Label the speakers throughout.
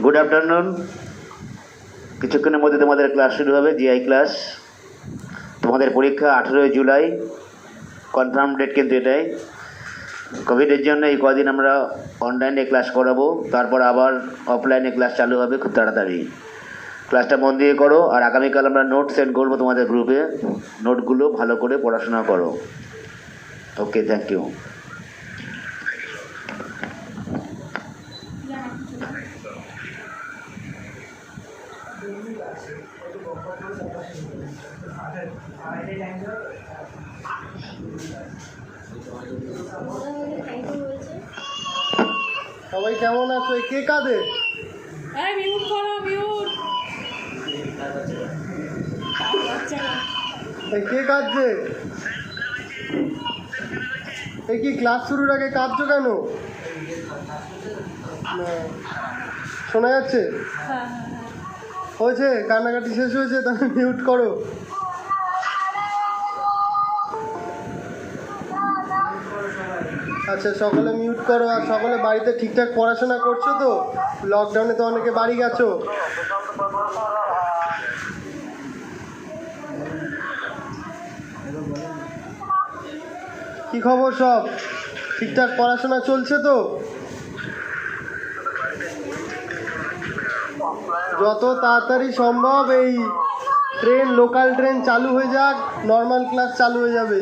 Speaker 1: Good afternoon. কিছুক্ষণের মধ্যে তোমাদের ক্লাস শুরু হবে, জিআই ক্লাস। তোমাদের পরীক্ষা 18 জুলাই, কনফার্ম ডেট কিন্তু এটাই। কোভিডের জন্য এই কদিন আমরা অনলাইনে ক্লাস করাবো, তারপর আবার অফলাইনে ক্লাস চালু হবে খুব তাড়াতাড়ি। ক্লাসটা মন দিয়ে করো, আর আগামীকাল আমরা নোট সেন্ড করবো তোমাদের গ্রুপে। নোটগুলো ভালো করে পড়াশোনা করো। ওকে, থ্যাংক ইউ।
Speaker 2: সবাই কেমন আছো? কে কাঁদে?
Speaker 3: মিউট করো, মিউট।
Speaker 2: কে কাঁদছে? এই কি ক্লাস শুরুর আগে কাঁদছো কেন? শোনা যাচ্ছে? হয়েছে, কান্নাকাটি শেষ হয়েছে, তাহলে মিউট করো। আচ্ছা, সকালে মিউট করো। আর সকালে বাড়িতে ঠিকঠাক পড়াশোনা করছো তো? লকডাউনে তো অনেকে বাড়ি গেছো। কি খবর? সব ঠিকঠাক পড়াশোনা চলছে তো? যত তাড়াতাড়ি সম্ভব এই ট্রেন, লোকাল ট্রেন চালু হয়ে যাক, নর্মাল ক্লাস চালু হয়ে যাবে।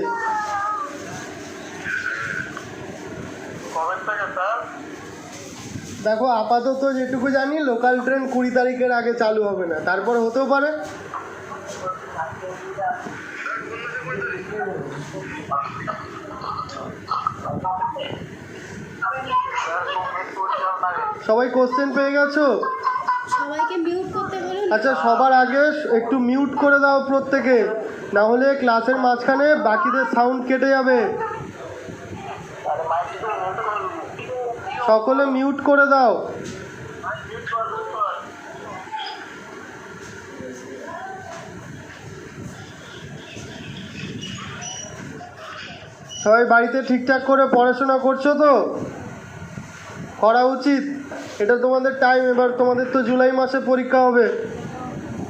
Speaker 2: দেখো, আপাতত যেটুকু জানি লোকাল ট্রেন 20 তারিখের আগে চালু হবে না, তারপর হতেও পারে। সবাই কোশ্চেন পেয়ে গেছো?
Speaker 3: সবাইকে মিউট করতে বলুন।
Speaker 2: আচ্ছা, সবার আগে একটু মিউট করে দাও প্রত্যেকে, না হলে ক্লাসের মাঝখানে বাকিদের সাউন্ড কেটে যাবে। সকলে মিউট করে দাও। সবাই বাড়িতে ঠিকঠাক করে পড়াশোনা করছো তো? করা উচিত, এটা তোমাদের টাইম। এবার তোমাদের তো জুলাই মাসে পরীক্ষা হবে,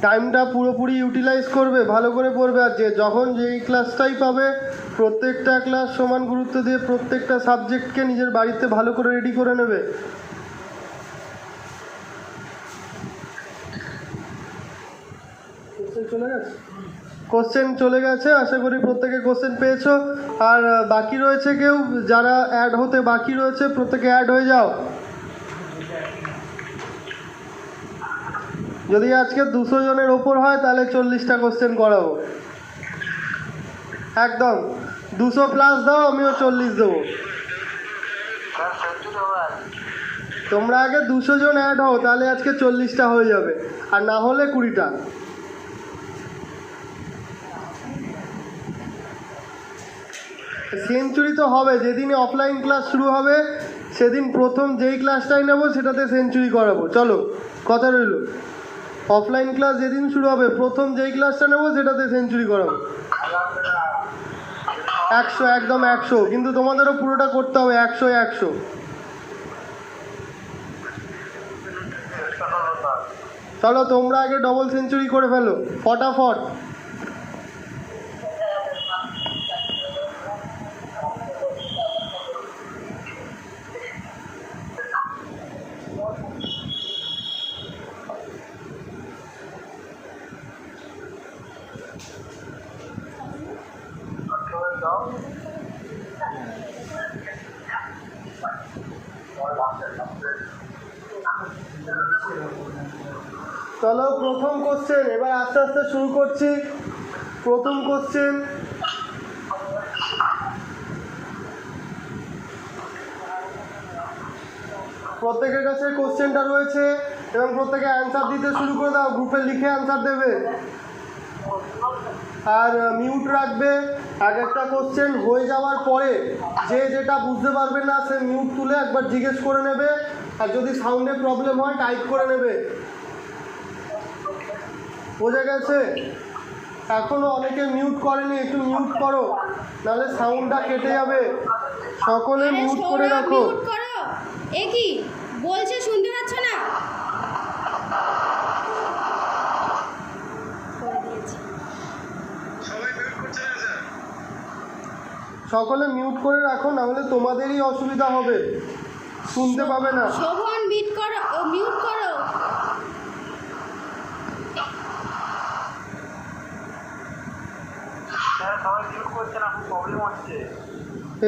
Speaker 2: টাইমটা পুরোপুরি ইউটিলাইজ করবে, ভালো করে পড়বে। আর যে যখন যেই ক্লাসটাই পাবে, প্রত্যেকটা ক্লাস সমান গুরুত্ব দিয়ে প্রত্যেকটা সাবজেক্টকে নিজের বাড়িতে ভালো করে রেডি করে নেবে। কোশ্চেন চলে গেছে, আশা করি প্রত্যেকে কোশ্চেন পেয়েছো। আর বাকি রয়েছে কেউ, যারা অ্যাড হতে বাকি রয়েছে, প্রত্যেকে অ্যাড হয়ে যাও। যদি আজকে 200 জনের ওপর হয় তাহলে 40টা কোশ্চেন করাবো। একদম 200 প্লাস দাও, আমিও 40 দেবো। তোমরা আগে 200 জন অ্যাড হও, তাহলে আজকে 40টা হয়ে যাবে, আর না হলে 20টা। সেঞ্চুরি তো হবে, যেদিনই অফলাইন ক্লাস শুরু হবে সেদিন প্রথম যেই ক্লাসটাই নেবো সেটাতে সেঞ্চুরি করাবো। চলো, কথা রইল। অফলাইন ক্লাস যেদিন শুরু হবে প্রথম যেই ক্লাসটা নেবো সেটাতে সেঞ্চুরি করাবো। 100, একদম 100। কিন্তু তোমাদেরও পুরোটা করতে হবে, 100। চলো, তোমরা আগে ডবল সেঞ্চুরি করে ফেলো ফটাফট। চলো, প্রথম কোশ্চেন এবার আস্তে আস্তে শুরু করছি। প্রথম কোশ্চেন, প্রত্যেকের কাছে কোশ্চেনটা রয়েছে এবং প্রত্যেকে অ্যান্সার দিতে শুরু করে দাও। গ্রুপে লিখে অ্যান্সার দেবে আর মিউট রাখবে। এক একটা কোশ্চেন হয়ে যাওয়ার পরে যে যেটা বুঝতে পারবে না সে মিউট তুলে একবার জিজ্ঞেস করে নেবে, আর যদি সাউন্ডে প্রবলেম হয় টাইপ করে নেবে। বোঝা গেছে? এখনও অনেকে মিউট করেনি, একটু মিউট করো, নাহলে সাউন্ডটা কেটে যাবে। সকলে মিউট করে রাখো।
Speaker 3: এ কি বলছে, শুনতে পাচ্ছ না?
Speaker 2: সকলে মিউট করে রাখো, না হলে তোমাদেরই অসুবিধা হবে, শুনতে পাবে না।
Speaker 3: শোভন মিউট করো, মিউট করো।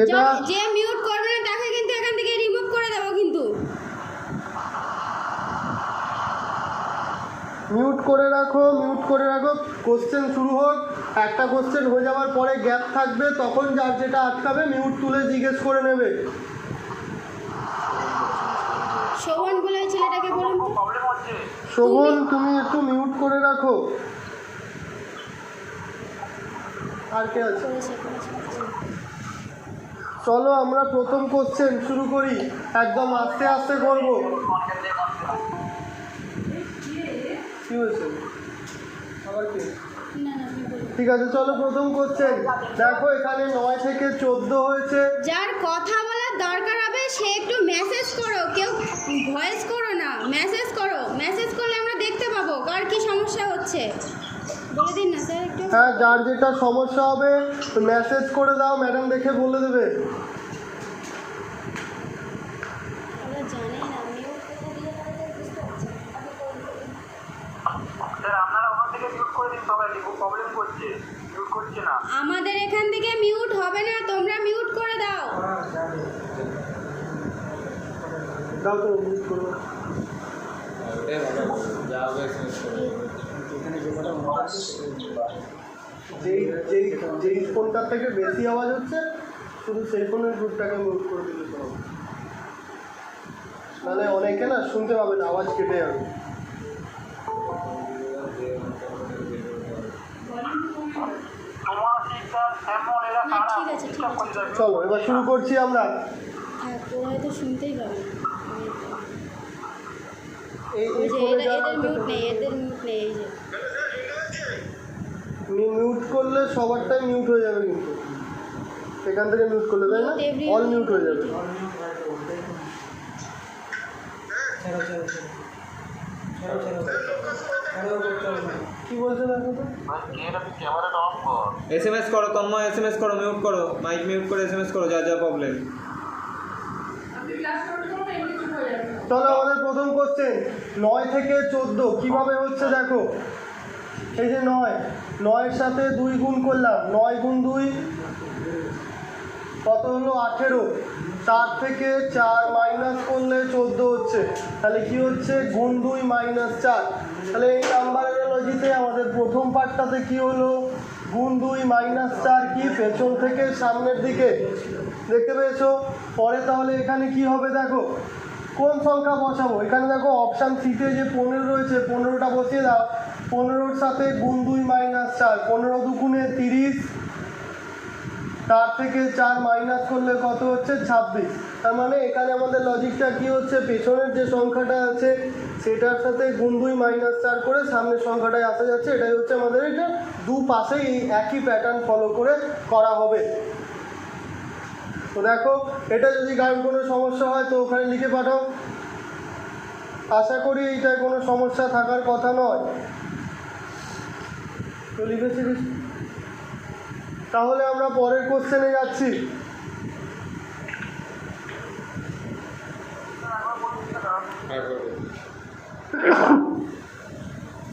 Speaker 2: এটা
Speaker 3: যে মিউট করবে না তাকে কিন্তু এখান থেকে রিমুভ করে দেবো কিন্তু।
Speaker 2: মিউট করে রাখো, মিউট করে রাখো। কোশ্চেন শুরু হোক, একটা কোশ্চেন হয়ে যাওয়ার পরে গ্যাপ থাকবে, তখন যার যেটা আটকাবে মিউট তুলে জিজ্ঞেস করে নেবে।
Speaker 3: শোভন বলে ওই ছেলেটাকে বলুন তো।
Speaker 2: শোভন তুমি একটু মিউট করে রাখো। আর কে আছে? চলো আমরা প্রথম কোশ্চেন শুরু করি, একদম আস্তে আস্তে করব। কি হয়েছে আবার কি?
Speaker 3: না না আপনি বলুন।
Speaker 2: ঠিক আছে, চলো প্রথম কোশ্চেন। দেখো এখানে 9 থেকে 14 হয়েছে।
Speaker 3: যার কথা বলার দরকার হবে সে একটু মেসেজ করো, কেউ ভয়েস করো না, মেসেজ করো। মেসেজ করলে আমরা দেখতে পাবো কার কি সমস্যা হচ্ছে। বলে দিন না স্যার একটু।
Speaker 2: হ্যাঁ, যার যেটা সমস্যা হবে মেসেজ করে দাও, ম্যাডাম দেখে বলে দেবে।
Speaker 3: ওরা জানে না আমিও কোথা দিয়ে বুঝতে পারছি না। আমাদের এখান থেকে মিউট হবে না, তোমরা মিউট করে দাও।
Speaker 2: দাও তো মিউট করো। যেই ফোনটার থেকে বেশি আওয়াজ হচ্ছে শুধু সেই ফোনের গ্রুপটাকে মিউট করে দিলে তো হবে। নাহলে অনেকে না শুনতে পাবে না, আওয়াজ কেটে যাবে।
Speaker 3: না ঠিক আছে ঠিক আছে।
Speaker 2: চলো এবার শুরু করছি আমরা।
Speaker 3: হ্যাঁ ওরা হয়তো শুনতেই পাবে না।
Speaker 2: এই
Speaker 3: ওই যে
Speaker 2: ফোনে
Speaker 3: এদের মিউট নেই, এদের মিউট নেই। এই যে
Speaker 2: মিউট করলে সবারটাই মিউট হয়ে যাবে, কিন্তু এখান থেকে মিউট করলে তাই না, অল মিউট হয়ে যাবে। কি বলছে দেখো তো?
Speaker 4: এসএমএস করো তন্ময়, এসএমএস করো, মিউট করো, মাইক মিউট করে এসএমএস করো, যা যা প্রবলেম।
Speaker 2: চলো আমাদের প্রথম কোশ্চেন, 9 থেকে 14 কিভাবে হচ্ছে দেখো। এই যে 9 সাথে 2 গুণ করলাম, 9 গুণ 2 কত হলো 18। 4 থেকে 4 মাইনাস করলে 14 হচ্ছে, তাহলে কি হচ্ছে গুণ 2 মাইনাস 4। তাহলে এই নাম্বারের লজিতে আমাদের প্রথম পার্টটাতে কি হলো, গুণ 2 মাইনাস 4 কি পেছন থেকে সামনের দিকে, দেখতে পেয়েছো। পরে তাহলে এখানে কি হবে দেখো, কোন সংখ্যা বসাবো। এখানে দেখো অপশান সিতে যে 15 রয়েছে, 15টা বসিয়ে দাও। 15-র সাথে গুণ 2 মাইনাস 4, 15 দুগুণে 30, তার থেকে 4 মাইনাস করলে কত হচ্ছে 26। তার মানে এখানে আমাদের লজিকটা কি হচ্ছে, পেছনের যে সংখ্যাটা আছে সেটার সাথে গুণ 2 মাইনাস 4 করে সামনের সংখ্যাটায় আসা যাচ্ছে। এটাই হচ্ছে আমাদের, এটা দুপাশেই এই একই প্যাটার্ন ফলো করে করা হবে। তো দেখো এটা যদি কারোর কোনো সমস্যা হয় তো ওখানে লিখে পাঠাও। আশা করি এইটায় কোনো সমস্যা থাকার কথা নয়। তো লিখেছি, তাহলে আমরা পরের কোশ্চেনে যাচ্ছি।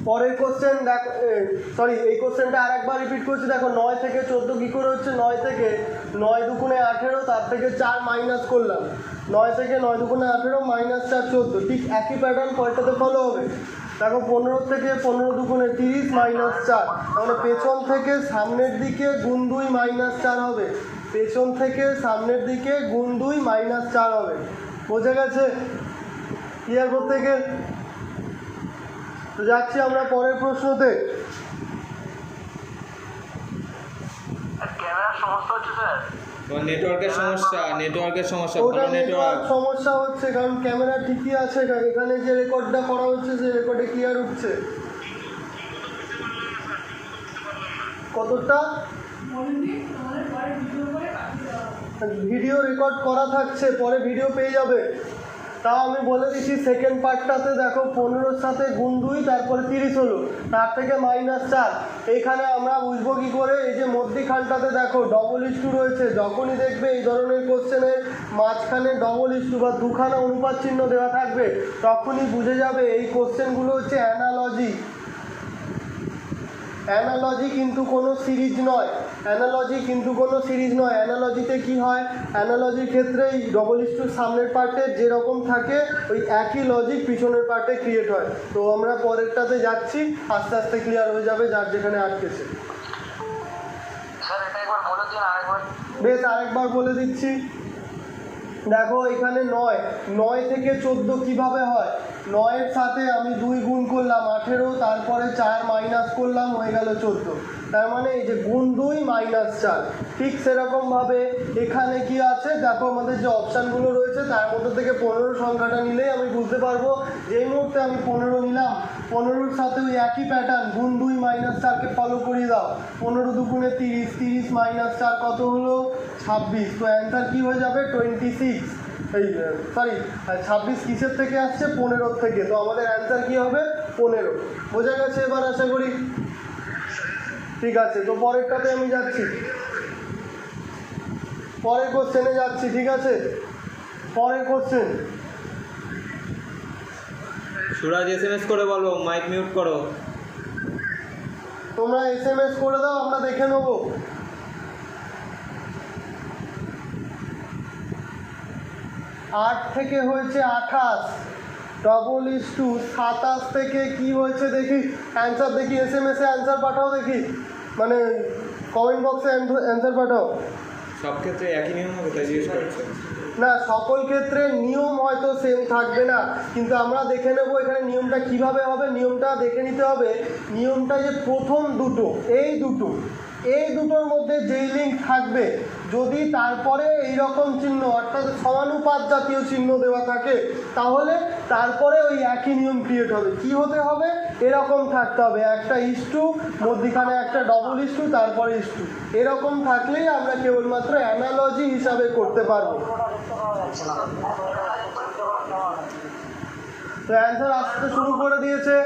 Speaker 2: পরের কোশ্চেন দেখো, সরি এই কোশ্চেনটা আর একবার রিপিট করছি। দেখো 9 থেকে 14 কী করে হচ্ছে, 9 থেকে 9 দুগুণে 18, তার থেকে 4 মাইনাস করলাম। 9 থেকে 9 দুগুণে 18 মাইনাস 4 14, ঠিক একই প্যাটার্ন পরেরটাতে ফলো হবে। দেখো 15 থেকে 15 দুগুণে 30 মাইনাস 4, তাহলে পেছন থেকে সামনের দিকে গুণ 2 মাইনাস 4 হবে। পেছন থেকে সামনের দিকে গুণ 2 মাইনাস 4 হবে। বোঝা গেছে? ক্লিয়ার প্রত্যেকের? তো যাচ্ছি আমরা পরের প্রশ্নতে।
Speaker 4: নেটওয়ার্কের সমস্যা,
Speaker 2: ওটা
Speaker 4: ভালো
Speaker 2: নেটওয়ার্ক
Speaker 4: নেটওয়ার্ক।
Speaker 2: সমস্যা হচ্ছে, কারণ ক্যামেরা ঠিকই আছে, এখানে যে রেকর্ডটা করা হচ্ছে সে রেকর্ডে ক্লিয়ার উঠছে। কতটা ভিডিও রেকর্ড করা থাকছে, পরে ভিডিও পেয়ে যাবে। তাও আমি বলে দিচ্ছি সেকেন্ড পার্টটাতে দেখো 15-র সাথে গুণ 2 তারপরে 30 হলো, তার থেকে -4। এইখানে আমরা বুঝবো কী করে? এই যে মধ্যিখানটাতে দেখো ডবল রয়েছে, যখনই দেখবে এই ধরনের কোশ্চেনের মাঝখানে ডবল বা দুখানা অনুপাত চিহ্ন দেওয়া থাকবে তখনই বুঝে যাবে এই কোশ্চেনগুলো হচ্ছে অ্যানালজি। অ্যানালজি কিন্তু কোনো সিরিজ নয়, অ্যানালজিতে কি হয়, অ্যানালজির ক্ষেত্রে এই ডবল সামনের পার্টে যেরকম থাকে ওই একই লজিক পিছনের পার্টে ক্রিয়েট হয়। তো আমরা পরেরটাতে যাচ্ছি, আস্তে আস্তে ক্লিয়ার হয়ে যাবে যার যেখানে আটকেছে। বেশ, আরেকবার বলে দিচ্ছি। দেখো এখানে 9 থেকে 14 কিভাবে হয়? 9-এর সাথে আমি 2 গুণ করলাম 18, তারপরে 4 মাইনাস করলাম, হয়ে গেল 14। তার মানে এই যে গুণ 2 -4। ঠিক সেরকমভাবে এখানে কি আছে দেখো, আমাদের যে অপশানগুলো রয়েছে তার মধ্যে থেকে 15 সংখ্যাটা নিলেই আমি বুঝতে পারবো। যেই মুহূর্তে আমি 15 নিলাম, 15-র সাথে ওই একই প্যাটার্ন গুণ 2 -4কে ফলো করিয়ে দাও। 15 দুগুণে 30, 30 -4 কত হলো? 26। তো অ্যান্সার কী হয়ে যাবে? 26। এই সরি 26 কিসের থেকে আসছে? 15 থেকে। তো আমাদের অ্যান্সার কী হবে? 15। বোঝা গেছে এবার আশা করি? ঠিক আছে, তো পরেরটাতে আমি যাচ্ছি, পরের কোশ্চেনে যাচ্ছি। ঠিক আছে, পরের কোশ্চেন।
Speaker 4: সুরাজ SMS করে বলো, মাইক মিউট করো।
Speaker 2: তোমরা SMS করে দাও, আমরা দেখে নেবো। 8 থেকে হয়েছে 28, ডবল 27 থেকে কি হয়েছে দেখি, অ্যান্সার দেখি। SMS-এ অ্যান্সার পাঠাও দেখি, মানে কমেন্ট বক্সে অ্যান্সার পাঠাও।
Speaker 4: সব ক্ষেত্রে একই নিয়ম হবে তাই জিজ্ঞেস করছে।
Speaker 2: না, সকল ক্ষেত্রে নিয়ম হয়তো সেম থাকবে না, কিন্তু আমরা দেখে নেব এখানে নিয়মটা কিভাবে হবে। নিয়মটা দেখে নিতে হবে। নিয়মটা যে প্রথম দুটো, এই দুটোর মধ্যে যেই লিঙ্ক থাকবে, যদি তারপরে এইরকম চিহ্ন অর্থাৎ সমানুপাত জাতীয় চিহ্ন দেওয়া থাকে, তাহলে তারপরে ওই একই নিয়ম ক্রিয়েট হবে। কি হতে হবে? এরকম থাকতে হবে, একটা ইস্টু, মধ্যিখানে একটা ডবল ইস্টু, তারপরে ইস্টু। এরকম থাকলেই আমরা কেবলমাত্র অ্যানালজি হিসাবে করতে পারবো। তো অ্যান্সার আসতে শুরু করে দিয়েছে।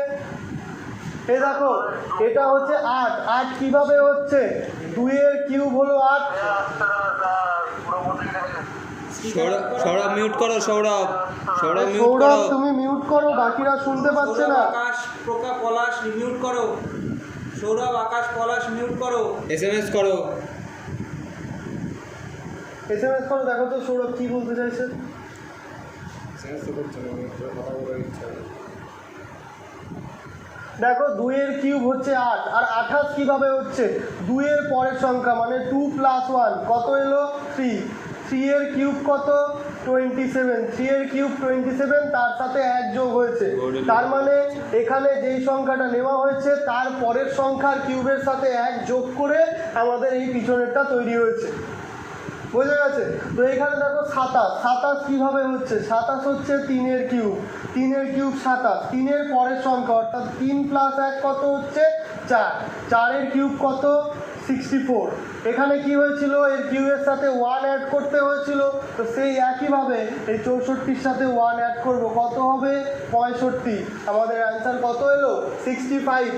Speaker 2: এই দেখো, এটা হচ্ছে 8 কিভাবে হচ্ছে? 2-এর কিউব হলো 8।
Speaker 4: সৌরভ মিউট করো, সৌরভ মিউট
Speaker 2: সৌরভ
Speaker 4: করো।
Speaker 2: তুমি মিউট করো, বাকিরা শুনতে পাচ্ছে না।
Speaker 5: আকাশ পলাশ মিউট করো। সৌরভ, আকাশ, পলাশ মিউট করো।
Speaker 4: SMS করো।
Speaker 2: SMS করো, দেখো তো সৌরভ কি বলতে চাইছে। দেখো 2-এর কিউব হচ্ছে 8, আর 28 কিভাবে হচ্ছে? 2-এর পরের সংখ্যা মানে 2 + 1 কত এলো? 3। 3-এর কিউব কত? 27। 3-এর কিউব 27, তার সাথে 1 যোগ হয়েছে। তার মানে এখানে যেই সংখ্যাটা নেওয়া হয়েছে তার পরের সংখ্যার কিউবের সাথে 1 যোগ করে আমাদের এই পিছনেরটা তৈরি হয়েছে। বোঝা গেছে? তো এখানে দেখো 27 কিভাবে হচ্ছে? 27 হচ্ছে 3-এর কিউব। 3-এর কিউব 27। 3-এর পরের সংখ্যা অর্থাৎ 3 + 1 কত হচ্ছে? 4। 4-এর কিউব কত? 64। এখানে কি হয়েছিল? এর কিউবের সাথে 1 অ্যাড করতে হয়েছিল, তো সেই একইভাবে এই 64-র সাথে 1 অ্যাড করব, কত হবে? 65। আমাদের অ্যান্সার কত এলো? 65।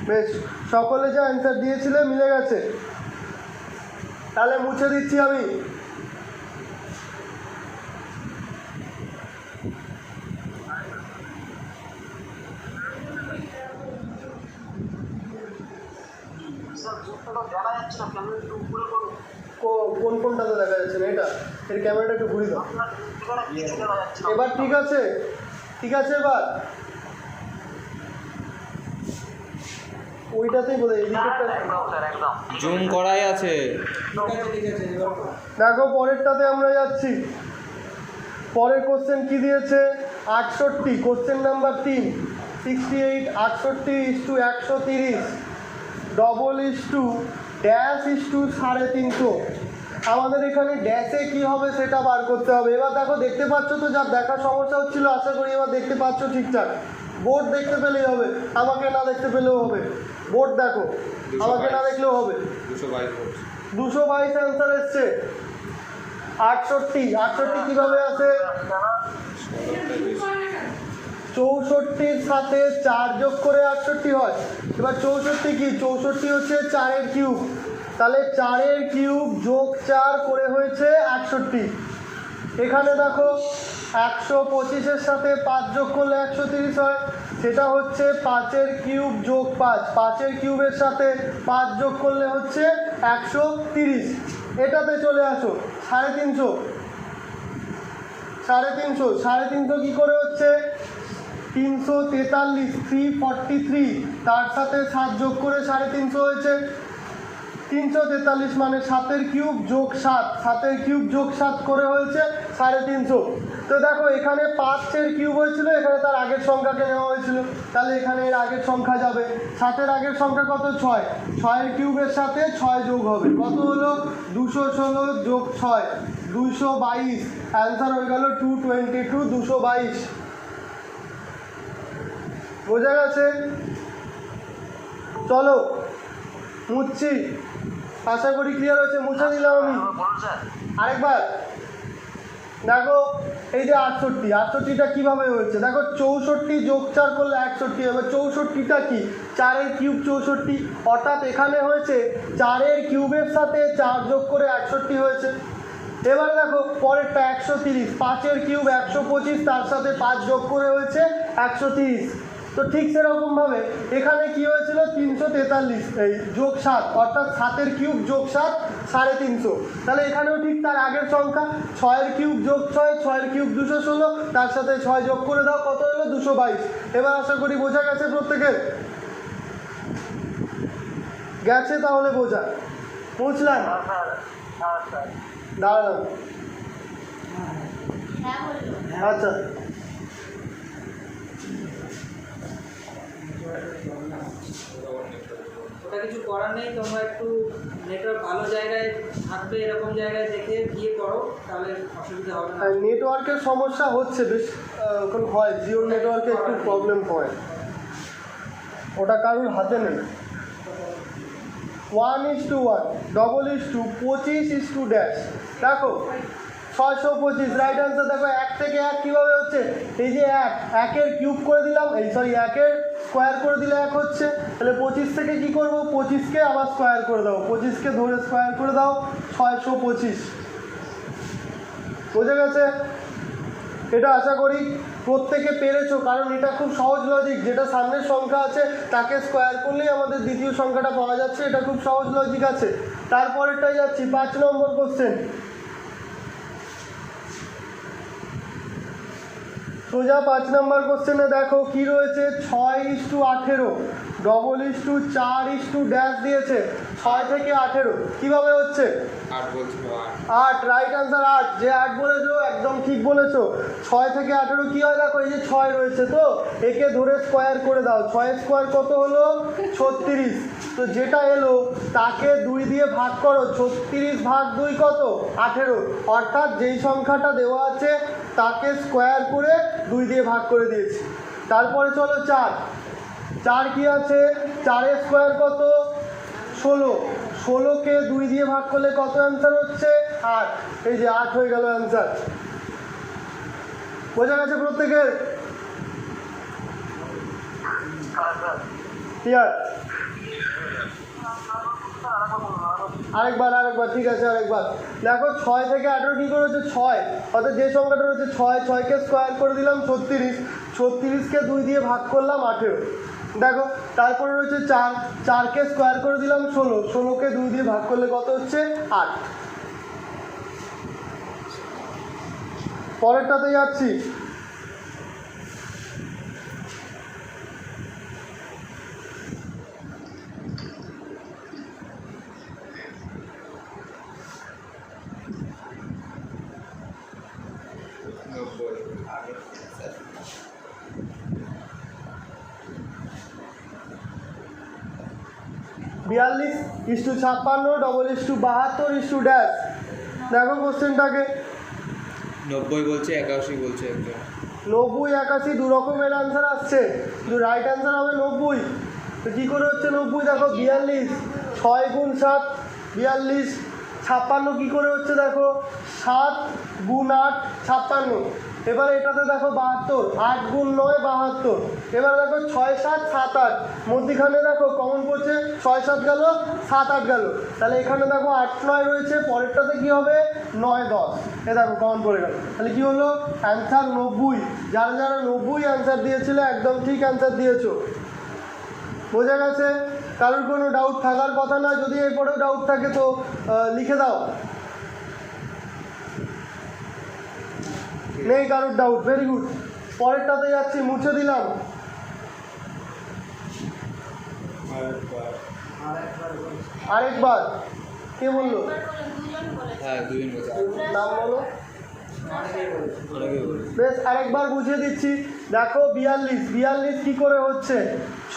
Speaker 2: বেশ, সকলে যা অ্যান্সার দিয়েছিলে মিলে গেছে। তাহলে মুছে দিচ্ছি আমি। কোনটাতে দেখা যাচ্ছে না? এটা, এর ক্যামেরাটা একটু ঘুরিয়ে দাও। এবার ঠিক আছে? ঠিক আছে এবার? ওইটাতেই বলে
Speaker 4: জুম করাই আছে।
Speaker 2: দেখো পরেরটাতে আমরা যাচ্ছি। পরের কোশ্চেন কি দিয়েছে? 68, কোশ্চেন নাম্বার 3। 68, 68 = 130, double dash 350। আমাদের এখানে ড্যাশে কি হবে সেটা বার করতে হবে। এবার দেখো, দেখতে পাচ্ছ তো? যার দেখার সমস্যা হচ্ছিল আশা করি এবার দেখতে পাচ্ছ ঠিকঠাক। বোর্ড দেখতে পেলেই হবে, আমাকে না দেখতে পেলেও হবে। বোর্ড দেখো, আমাকে না দেখলেও হবে। 222 অ্যান্সার এসছে। 68 68 কিভাবে আছে? 64-র সাথে 4 যোগ করে 68 হয়। এবার 64 কি? 64 হচ্ছে 4-এর কিউব, তাহলে 4-এর কিউব যোগ 4 করে হয়েছে 68। এখানে দেখো 125-এর সাথে 5 যোগ করলে 130 হয়, সেটা হচ্ছে 5-এর কিউব যোগ 5, 5-এর কিউবের সাথে 5 যোগ করলে হচ্ছে 130। এটাতে চলে আসো 350, 350 কী করে হচ্ছে? 343, 343, তার সাথে 7 যোগ করে 350 হয়েছে 343, মানে 7-এর কিউব যোগ 7, 7-এর কিউব যোগ 7 করে হয়েছে 350। তো দেখো এখানে 5-এর কিউব হয়েছিল, এখানে তার আগের সংখ্যাকে নেওয়া হয়েছিল, তাহলে এখানে এর আগের সংখ্যা যাবে। 7-এর আগের সংখ্যা কত? 6, 6-এর কিউবের সাথে 6 যোগ হবে, কত হলো? 216 যোগ 6, 222। অ্যান্সার হয়ে গেল 222, 222। বোঝা গেছে? চলো মুছছি, আশা করি ক্লিয়ার হয়েছে। মুছে দিলাম আমি আরেকবার। দেখো এই যে 68, 68টা কীভাবে হয়েছে? দেখো 64 যোগ 4 করলে 61 হবে। 64টা কি? 4-এর কিউব 64, অর্থাৎ এখানে হয়েছে 4-এর কিউবের সাথে 4 যোগ করে 61 হয়েছে। এবার দেখো পরেরটা 130, 5-এর কিউব 125, তার সাথে 5 যোগ করে হয়েছে 130। তো ঠিক সেরকমভাবে এখানে কি হয়েছিল? 343 এই যোগ 7, অর্থাৎ 7-এর কিউব যোগ 7, 350। তাহলে এখানেও ঠিক তার আগের সংখ্যা, 6-এর কিউব যোগ 6, 6-এর কিউব 216, তার সাথে 6 যোগ করে দাও, কত হলো? 222। এবার আশা করি বোঝা গেছে প্রত্যেকের? গেছে তাহলে বোঝা। বুঝলাম? দাঁড়ালাম। আচ্ছা
Speaker 5: ওটা কিছু করার নেই, তোমরা একটু নেটওয়ার্ক ভালো জায়গায় থাকবে এরকম জায়গায় দেখে গিয়ে করো, তাহলে অসুবিধা হবে না।
Speaker 2: নেটওয়ার্কের সমস্যা হচ্ছে বেশ, এখন হয় জিওর নেটওয়ার্কে একটু প্রবলেম হয়, ওটা কারোর হাতে নেই। 1:1, 25:ড্যাশ। দেখো 625, রাইট অ্যান্সার। দেখো 1 থেকে 1 কীভাবে হচ্ছে? এই যে 1-এর কিউব করে দিলাম, 1-এর স্কোয়ার করে দিলে 1 হচ্ছে, তাহলে 25 থেকে কী করবো? 25কে আবার স্কোয়ার করে দাও, 25কে ধরে স্কোয়ার করে দাও, 625। বোঝা গেছে? এটা আশা করি প্রত্যেকে পেরেছো, কারণ এটা খুব সহজ লজিক। যেটা সামনের সংখ্যা আছে তাকে স্কোয়ার করলেই আমাদের দ্বিতীয় সংখ্যাটা পাওয়া যাচ্ছে, এটা খুব সহজ লজিক আছে। তারপরেরটাই যাচ্ছি, 5 নম্বর কোশ্চেন। সোজা 5 নম্বর কোশ্চেনে দেখো কি রয়েছে? 6:18, 4:ড্যাশ দিয়েছে, 6 থেকে 18 কীভাবে হচ্ছে? 8, রাইট অ্যান্সার 8। যে 8 বলেছো একদম ঠিক বলেছো। 6 থেকে 18 কী হয়? দেখো এই যে 6 রয়েছে, তো একে ধরে স্কোয়ার করে দাও, 6 স্কোয়ার কত হলো? 36। তো যেটা এলো তাকে 2 দিয়ে ভাগ করো, 36 ভাগ 2 কত? 18। অর্থাৎ যেই সংখ্যাটা দেওয়া আছে তাকে স্কোয়ার করে 2 দিয়ে ভাগ করে দিয়েছি। তারপরে চলো 4, 4 কি আছে? 4-এর স্কোয়ার কত? 16, 16কে 2 দিয়ে ভাগ করলে কত অ্যান্সার হচ্ছে? 8। এই যে 8 হয়ে গেল অ্যান্সার। বোঝা গেছে প্রত্যেকের? ক্লিয়ার? আরেকবার ঠিক আছে, আরেকবার দেখো 6 থেকে 18 কী করে হচ্ছে? 6, অর্থাৎ যে সংখ্যাটা রয়েছে 6, 6কে স্কোয়ার করে দিলাম 36, 36কে 2 দিয়ে ভাগ করলাম 18। দেখো তারপরে রয়েছে 4, 4কে স্কোয়ার করে দিলাম 16, 16কে 2 দিয়ে ভাগ করলে কত হচ্ছে? 8। পরেরটাতে যাচ্ছি। বিয়াল্লিশ 56, 72 ড্যাশ। দেখো কোশ্চেনটাকে।
Speaker 4: 90 বলছে, 81 বলছে একজন।
Speaker 2: 90, 81 দু রকমের অ্যান্সার আসছে, কিন্তু রাইট অ্যান্সার হবে 90। তো কী করে হচ্ছে 90? দেখো 42, 6 × 7 42, 56 কি করে হচ্ছে দেখো, 7 গুণ 8 56। এবার এটাতে দেখো 72, 8 গুণ 9 72। এবার দেখো 6 7 7 8, মধ্যিখানে দেখো কমন পড়ছে, 6 7 গেল, 7 8 গেল, তাহলে এখানে দেখো 8 9 রয়েছে, পরেরটাতে কি হবে 9 10, এ দেখো কমন পড়ে গেল, তাহলে কি হলো অ্যান্সার 90। যারা যারা 90 অ্যান্সার দিয়েছিলে একদম ঠিক অ্যান্সার দিয়েছো। বোঝা গেছে? কারোর কোনো ডাউট থাকার কথা না, যদি এরপরেও ডাউট থাকে তো লিখে দাও। নেই কারোর ডাউট, ভেরি গুড। পরেরটাতে যাচ্ছি, মুছে দিলাম। আরেকবার কে বললো?
Speaker 4: হ্যাঁ, দুজন বলছে।
Speaker 2: নাম বলো।
Speaker 5: অনেকেই বলেছে।
Speaker 4: অনেকেই বলছে।
Speaker 2: বেশ, আরেকবার বুঝিয়ে দিচ্ছি। দেখো 42 কি করে হচ্ছে,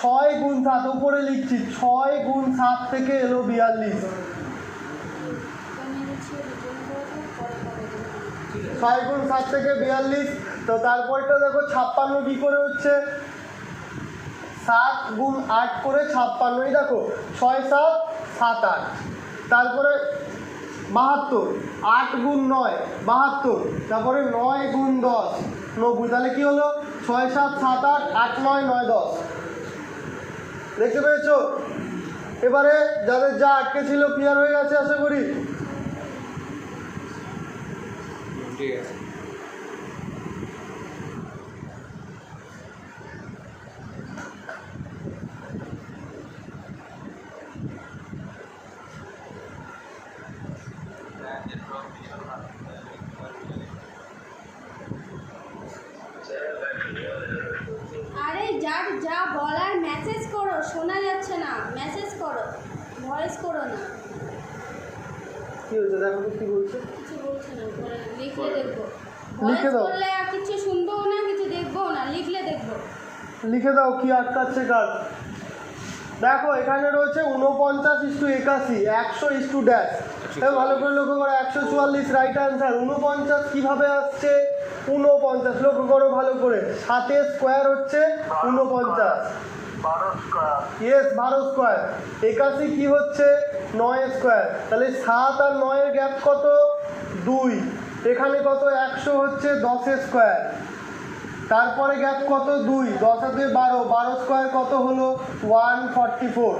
Speaker 2: 6 গুণ 7, উপরে লিখছি 6 গুণ 7 থেকে এলো 42। 6 গুণ 7 থেকে 42। তো তারপরটা দেখো 56 কি করে হচ্ছে, 7 গুণ 8 করে 56। এই দেখো 6 7 7 8। তারপরে 72, 8 গুণ 9 72। তারপরে 9 গুণ 10 90। তাহলে কি হলো 6 7 7 8 8 9 9 10। দেখতে পেয়েছো? এবারে যাদের যা আটকে ছিল ক্লিয়ার হয়ে গেছে আশা করি।
Speaker 4: ঠিক আছে।
Speaker 3: আরে যার যা বলার মেসেজ করো, শোনা যাচ্ছে না, মেসেজ করো, ভয়েস করো না।
Speaker 2: কি হয়েছে দেখো তো কি বলছে।
Speaker 3: কিছু বলছে না, পরে লিখলে দেখবো।
Speaker 2: লিখে
Speaker 3: ভয়েস
Speaker 2: দাও।
Speaker 3: করলে আর কিছু শুনবো না, কিছু দেখবো না, লিখলে দেখবো।
Speaker 2: লিখে দাও কি আটকাচ্ছে কাজ। দেখো এখানে রয়েছে 49:81, 100 ড্যাশ। ভালো করে লক্ষ্য করো, 144 রাইট অ্যান্সার। 49 কিভাবে আসছে, 49 লক্ষ্য করো ভালো করে, 7 স্কোয়ার হচ্ছে 49, ইয়েস 12 স্কোয়ার। 81 কি হচ্ছে 9 স্কোয়ার, তাহলে 7 আর 9 গ্যাপ কত 2। এখানে কত 100 হচ্ছে 10 স্কোয়ার, তারপরে গ্যাপ কত 2, 10 আর 2 12, 12 স্কোয়ার কত হলো 144,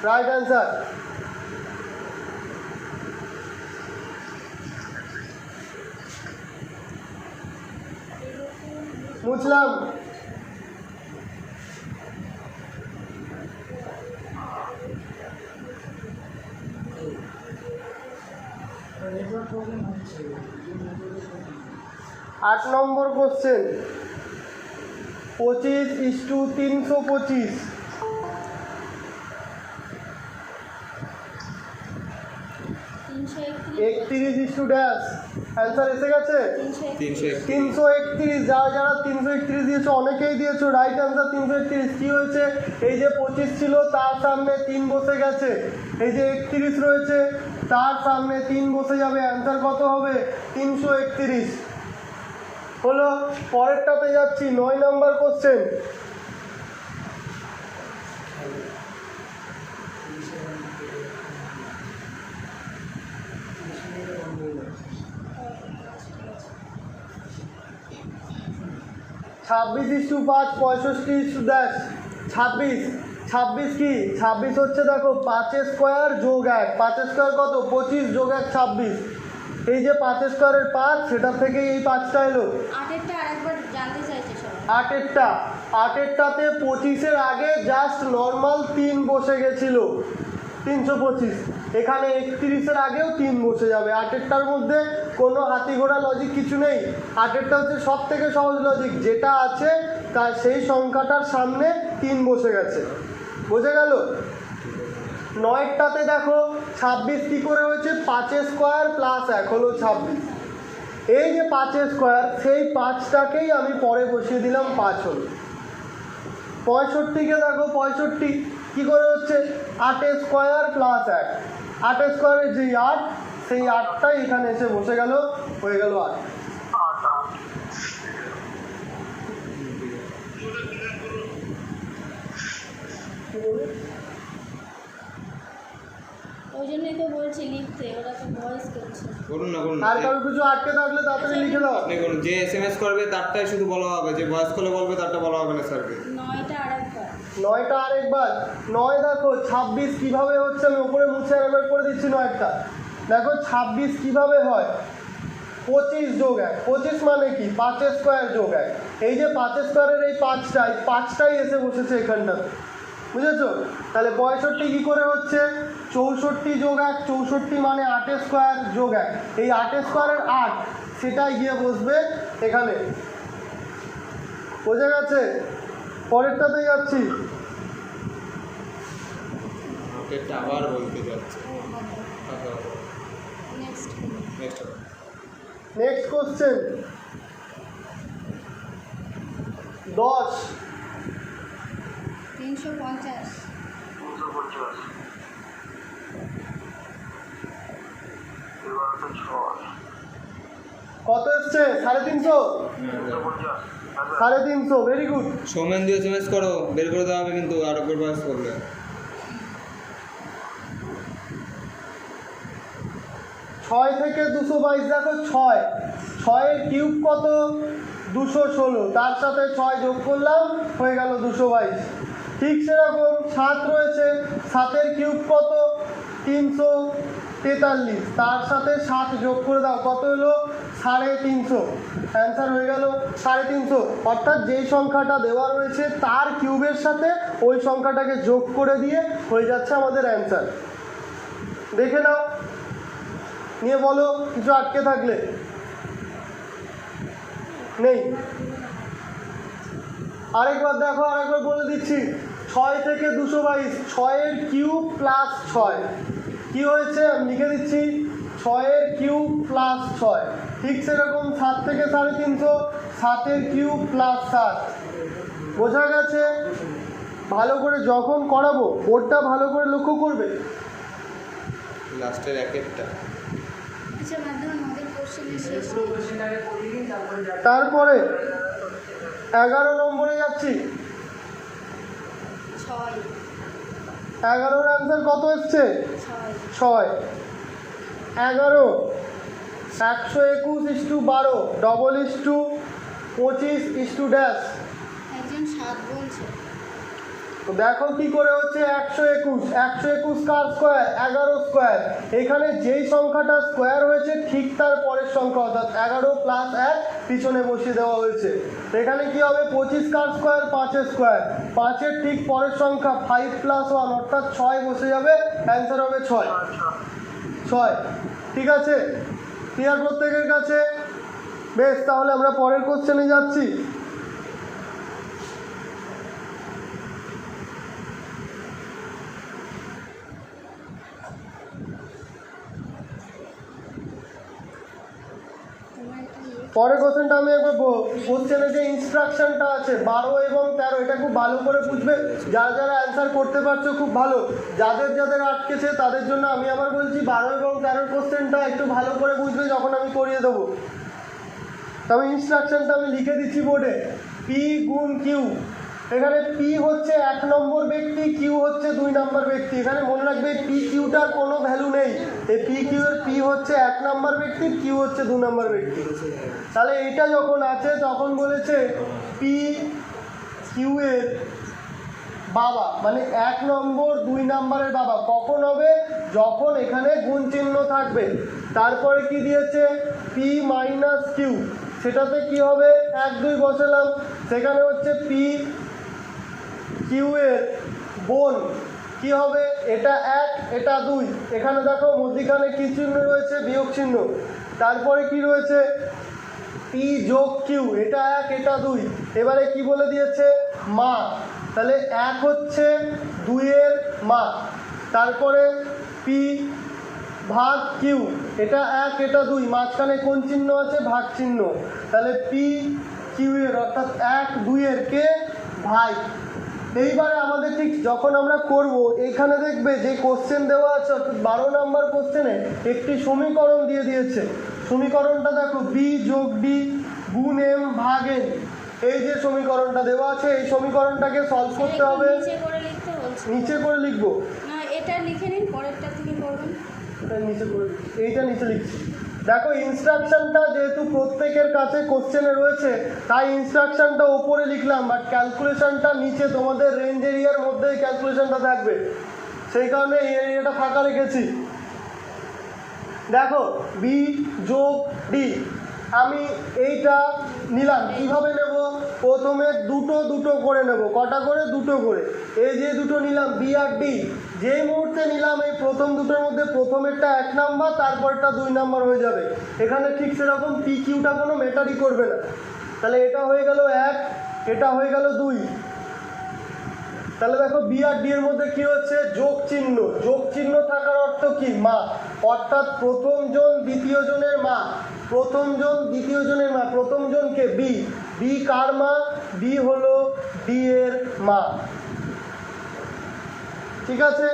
Speaker 2: রাইট অ্যান্সার। বুঝলাম।
Speaker 5: নেটওয়ার্ক প্রবলেম হচ্ছে।
Speaker 2: 8 নম্বর কোশ্চেন, 25:325। 31 ড্যাশ, অ্যান্সার এসে গেছে 331। যারা 331 দিয়েছো অনেকেই দিয়েছো, রাইট অ্যান্সার 331। কি হয়েছে, এই যে 25 ছিল তার সামনে 3 বসে গেছে, এই যে 31 রয়েছে তার সামনে 3 বসে যাবে, অ্যান্সার কত হবে 331 হলো। পরেরটাতে যাচ্ছি, 9 নম্বর কোশ্চেন। ছাব্বিশ 5 65 ড্যাশ 26। 26 কি 26 হচ্ছে দেখো 5 স্কোয়ার যোগ 1, 5 স্কোয়ার কত 25 যোগ 1 26। এই যে 5 স্কোয়ারের 5, সেটার থেকে এই 5টা এলো।
Speaker 3: আটেরটা আরেকবার জানতে চাইছে সবাই।
Speaker 2: আটেরটাতে 25-এর আগে জাস্ট নর্মাল 3 বসে গেছিল 325। এখানে 31-এর আগেও 3 বসে যাবে। আটেরটার মধ্যে কোনো হাতি ঘোড়া লজিক কিছু নেই। আটেরটা হচ্ছে সব থেকে সহজ লজিক, যেটা আছে তার সেই সংখ্যাটার সামনে 3 বসে গেছে। বোঝা গেল? 9টাতে দেখো 26 কী করে হয়েছে, 5 স্কোয়ার প্লাস 1 হলো 26। এই যে 5 স্কোয়ার, সেই 5টাকেই আমি পরে বসিয়ে দিলাম, 5 হলো। 65কে দেখো 65 কী করে হচ্ছে, 8 স্কোয়ার প্লাস 1, 8 স্কোয়ারের যেই 8, সেই 8টাই এখানে এসে বসে গেল, হয়ে গেল 8।
Speaker 3: ওই জন্যই তো বলছি বলছি লিখতে, ওরা তো ভয়েস করছে।
Speaker 4: করুন না, করুন
Speaker 2: আর
Speaker 4: না।
Speaker 2: কারো কিছু আটকে থাকলে তাড়াতাড়ি লিখে দাও।
Speaker 4: আপনি করুন, যে এসএমএস করবে তারটাই শুধু বলা হবে, যে ভয়েস কলে বলবে তারটা বলা হবে না স্যারকে।
Speaker 3: 9টা আরেকবার।
Speaker 2: 9টা আরেকবার। 9 দেখো 26 কিভাবে হচ্ছে, আমি উপরে মুছে আরেকবার করে দিচ্ছি 9টা। দেখো 26 কিভাবে হয়, 25 যোগ 1। 25 মানে কি, 5 স্কোয়ার যোগ 1। এই যে 5 স্কোয়ারের এই 5টাই এসে বসেছে এখানটাতে, বুঝেছো? তাহলে 65 কি করে হচ্ছে, 64 যোগ 1, 64 মানে 8 স্কোয়ার যোগ 1। এই 8 স্কোয়ারের 8 সেটাই গিয়ে বসবে এখানে, বোঝা গেছে? পরেরটাতে যাচ্ছি।
Speaker 4: আমাকে একটা আবার বলতে যাচ্ছে।
Speaker 3: নেক্সট।
Speaker 4: Next
Speaker 2: next question 10।
Speaker 3: 350।
Speaker 2: কত এসছে? 350? 350, ভেরি গুড।
Speaker 4: সৌমেন দিয়ে এসএমএস করো, বের করে দেওয়া হবে কিন্তু আর একবার ভয়েস করলে।
Speaker 2: 6 থেকে 222, দেখো 6, 6 এর কিউব কত, 216, তার সাথে 6 যোগ করলাম, হয়ে গেল 222। ঠিক সেরকম 7 রয়েছে, 7 এর কিউব কত, 343, তার সাথে 7 যোগ করে দাও, কত হলো, 350। অ্যান্সার হয়ে গেল 350। অর্থাৎ যেই সংখ্যাটা দেওয়া রয়েছে তার কিউবের সাথে ওই সংখ্যাটাকে যোগ করে দিয়ে হয়ে যাচ্ছে আমাদের অ্যান্সার। দেখে নাও, নিয়ে বলো কিছু আটকে থাকলে। নেই? আরেকবার দেখো, আরেকবার বলে দিচ্ছি। 6 থেকে 222, 6 এর কিউব প্লাস 6 কি হয়েছে আমি লিখে দিচ্ছি, 6 এর কিউব প্লাস 6। ঠিক সেরকম 7 থেকে 350, 7 এর কিউব প্লাস 7। বোঝা গেছে? ভালো করে যখন করাবো বোর্ডটা ভালো করে লক্ষ্য করবে।
Speaker 4: লাস্টের এক একটা
Speaker 3: আচ্ছা ম্যাডাম, আমাদের কোশ্চেনের শেষ।
Speaker 5: কোশ্চেনটাকে করিয়ে দিন, তারপরে
Speaker 2: তারপরে 11 নম্বরে যাচ্ছি।
Speaker 3: 6।
Speaker 2: 11-র অ্যান্সার কত এসছে,
Speaker 3: 6।
Speaker 2: 6। 11 121:12, ডবল 25:ড্যাশ।
Speaker 3: একজন 7 বলছে।
Speaker 2: তো দেখো কি করে হচ্ছে, 121 কার স্কোয়ার, 11 স্কোয়ার। এখানে যেই সংখ্যাটা স্কোয়ার হয়েছে ঠিক তার পরের সংখ্যা, অর্থাৎ 11 প্লাস 1 পিছনে বসিয়ে দেওয়া হয়েছে। এখানে কি হবে, 25 কার স্কোয়ার, 5 স্কোয়ার। 5-এর ঠিক পরের সংখ্যা 5 প্লাস 1 অর্থাৎ 6 বসে যাবে, অ্যান্সার হবে 6। ঠিক আছে, ক্লিয়ার প্রত্যেকের কাছে? বেশ, তাহলে আমরা পরের কোশ্চেনে যাচ্ছি। পরের কোশ্চেনটা আমি একবার কোশ্চেনে যে ইনস্ট্রাকশনটা আছে 12 এবং 13, এটা খুব ভালো করে বুঝবে। যারা যারা অ্যান্সার করতে পারছো খুব ভালো, যাদের যাদের আটকেছে তাদের জন্য আমি আবার বলছি 12 এবং 13 কোশ্চেনটা একটু ভালো করে বুঝবে যখন আমি করিয়ে দেবো। তবে ইনস্ট্রাকশনটা আমি লিখে দিচ্ছি বোর্ডে। পি গুণ কিউ, এখানে পি হচ্ছে 1 নম্বর ব্যক্তি, কিউ হচ্ছে 2 নম্বর ব্যক্তি। এখানে মনে রাখবে পি কিউটার কোনো ভ্যালু নেই, এই পি কিউ এর পি হচ্ছে 1 নম্বর ব্যক্তি, কিউ হচ্ছে 2 নম্বর ব্যক্তি। তাহলে এটা যখন আছে তখন বলেছে পি কিউ এর বাবা, মানে 1 নম্বর 2 নম্বরের বাবা কখন হবে, যখন এখানে গুণ চিহ্ন থাকবে। তারপরে কি দিয়েছে, পি মাইনাস কিউ, সেটাতে কি হবে, 1 2 বসালাম। সেখানে হচ্ছে পি কিউ এর বোন কি হবে, এটা 1 এটা 2। এখানে দেখো মধ্যিখানে কি চিহ্ন রয়েছে, বিয়োগ চিহ্ন। তারপরে কি রয়েছে, পি যোগ কিউ, এটা 1 এটা 2। এবারে কি বলে দিয়েছে, মা, তাহলে 1 হচ্ছে 2 এর মা। তারপরে পি ভাগ কিউ, এটা 1 এটা 2, মাঝখানে কোন চিহ্ন আছে, ভাগ চিহ্ন। তাহলে পি কিউ এর অর্থাৎ 1 2 এর কে, ভাই। এইবারে আমাদের ঠিক যখন আমরা করব, এখানে দেখবে যে কোশ্চেন দেওয়া আছে 12 নম্বর কোশ্চেনে একটি সমীকরণ দিয়ে দিয়েছে। সমীকরণটা দেখো, বি যোগ ডি গুণ এম ভাগ এন, এই যে সমীকরণটা দেওয়া আছে এই সমীকরণটাকে সলভ করতে হবে।
Speaker 3: নিচে করে লিখতে বলছি।
Speaker 2: নিচে করে লিখবো
Speaker 3: না, এটা লিখে নিন, পরেরটা থেকে করবেন।
Speaker 2: নিচে করে এইটা নিচে লিখছি। দেখো ইনস্ট্রাকশনটা যেহেতু প্রত্যেকের কাছে কোশ্চেনে রয়েছে তাই ইনস্ট্রাকশনটা ওপরে লিখলাম, বাট ক্যালকুলেশনটা নিচে তোমাদের রেঞ্জ এরিয়ার মধ্যেই ক্যালকুলেশনটা থাকবে, সেই কারণে এই এরিয়াটা ফাঁকা রেখেছি। দেখো বি যোগ ডি, আমি এইটা নিলাম, কিভাবে নেব? প্রথমে দুটো দুটো করে নেব। কটা করে? দুটো করে। এই যে দুটো নিলাম বি আর ডি, যেই মুহূর্তে নিলাম এই প্রথম দুটোর মধ্যে প্রথমেরটা 1 নাম্বার, তারপরটা 2 নাম্বার হয়ে যাবে। এখানে ঠিক সেরকম পি কিউটা কোনো ম্যাটারই করবে না। তাহলে এটা হয়ে গেল 1, এটা হয়ে গেল 2। তাহলে দেখো বি আর ডি এর মধ্যে কি হচ্ছে? যোগ চিহ্ন। যোগ চিহ্ন থাকার অর্থ কি? মা, অর্থাৎ প্রথম জন দ্বিতীয় জনের মা। প্রথম জন দ্বিতীয় জনের মা। প্রথম জনকে বি। বি কার মা? বি হলো ডি এর মা। ঠিক আছে,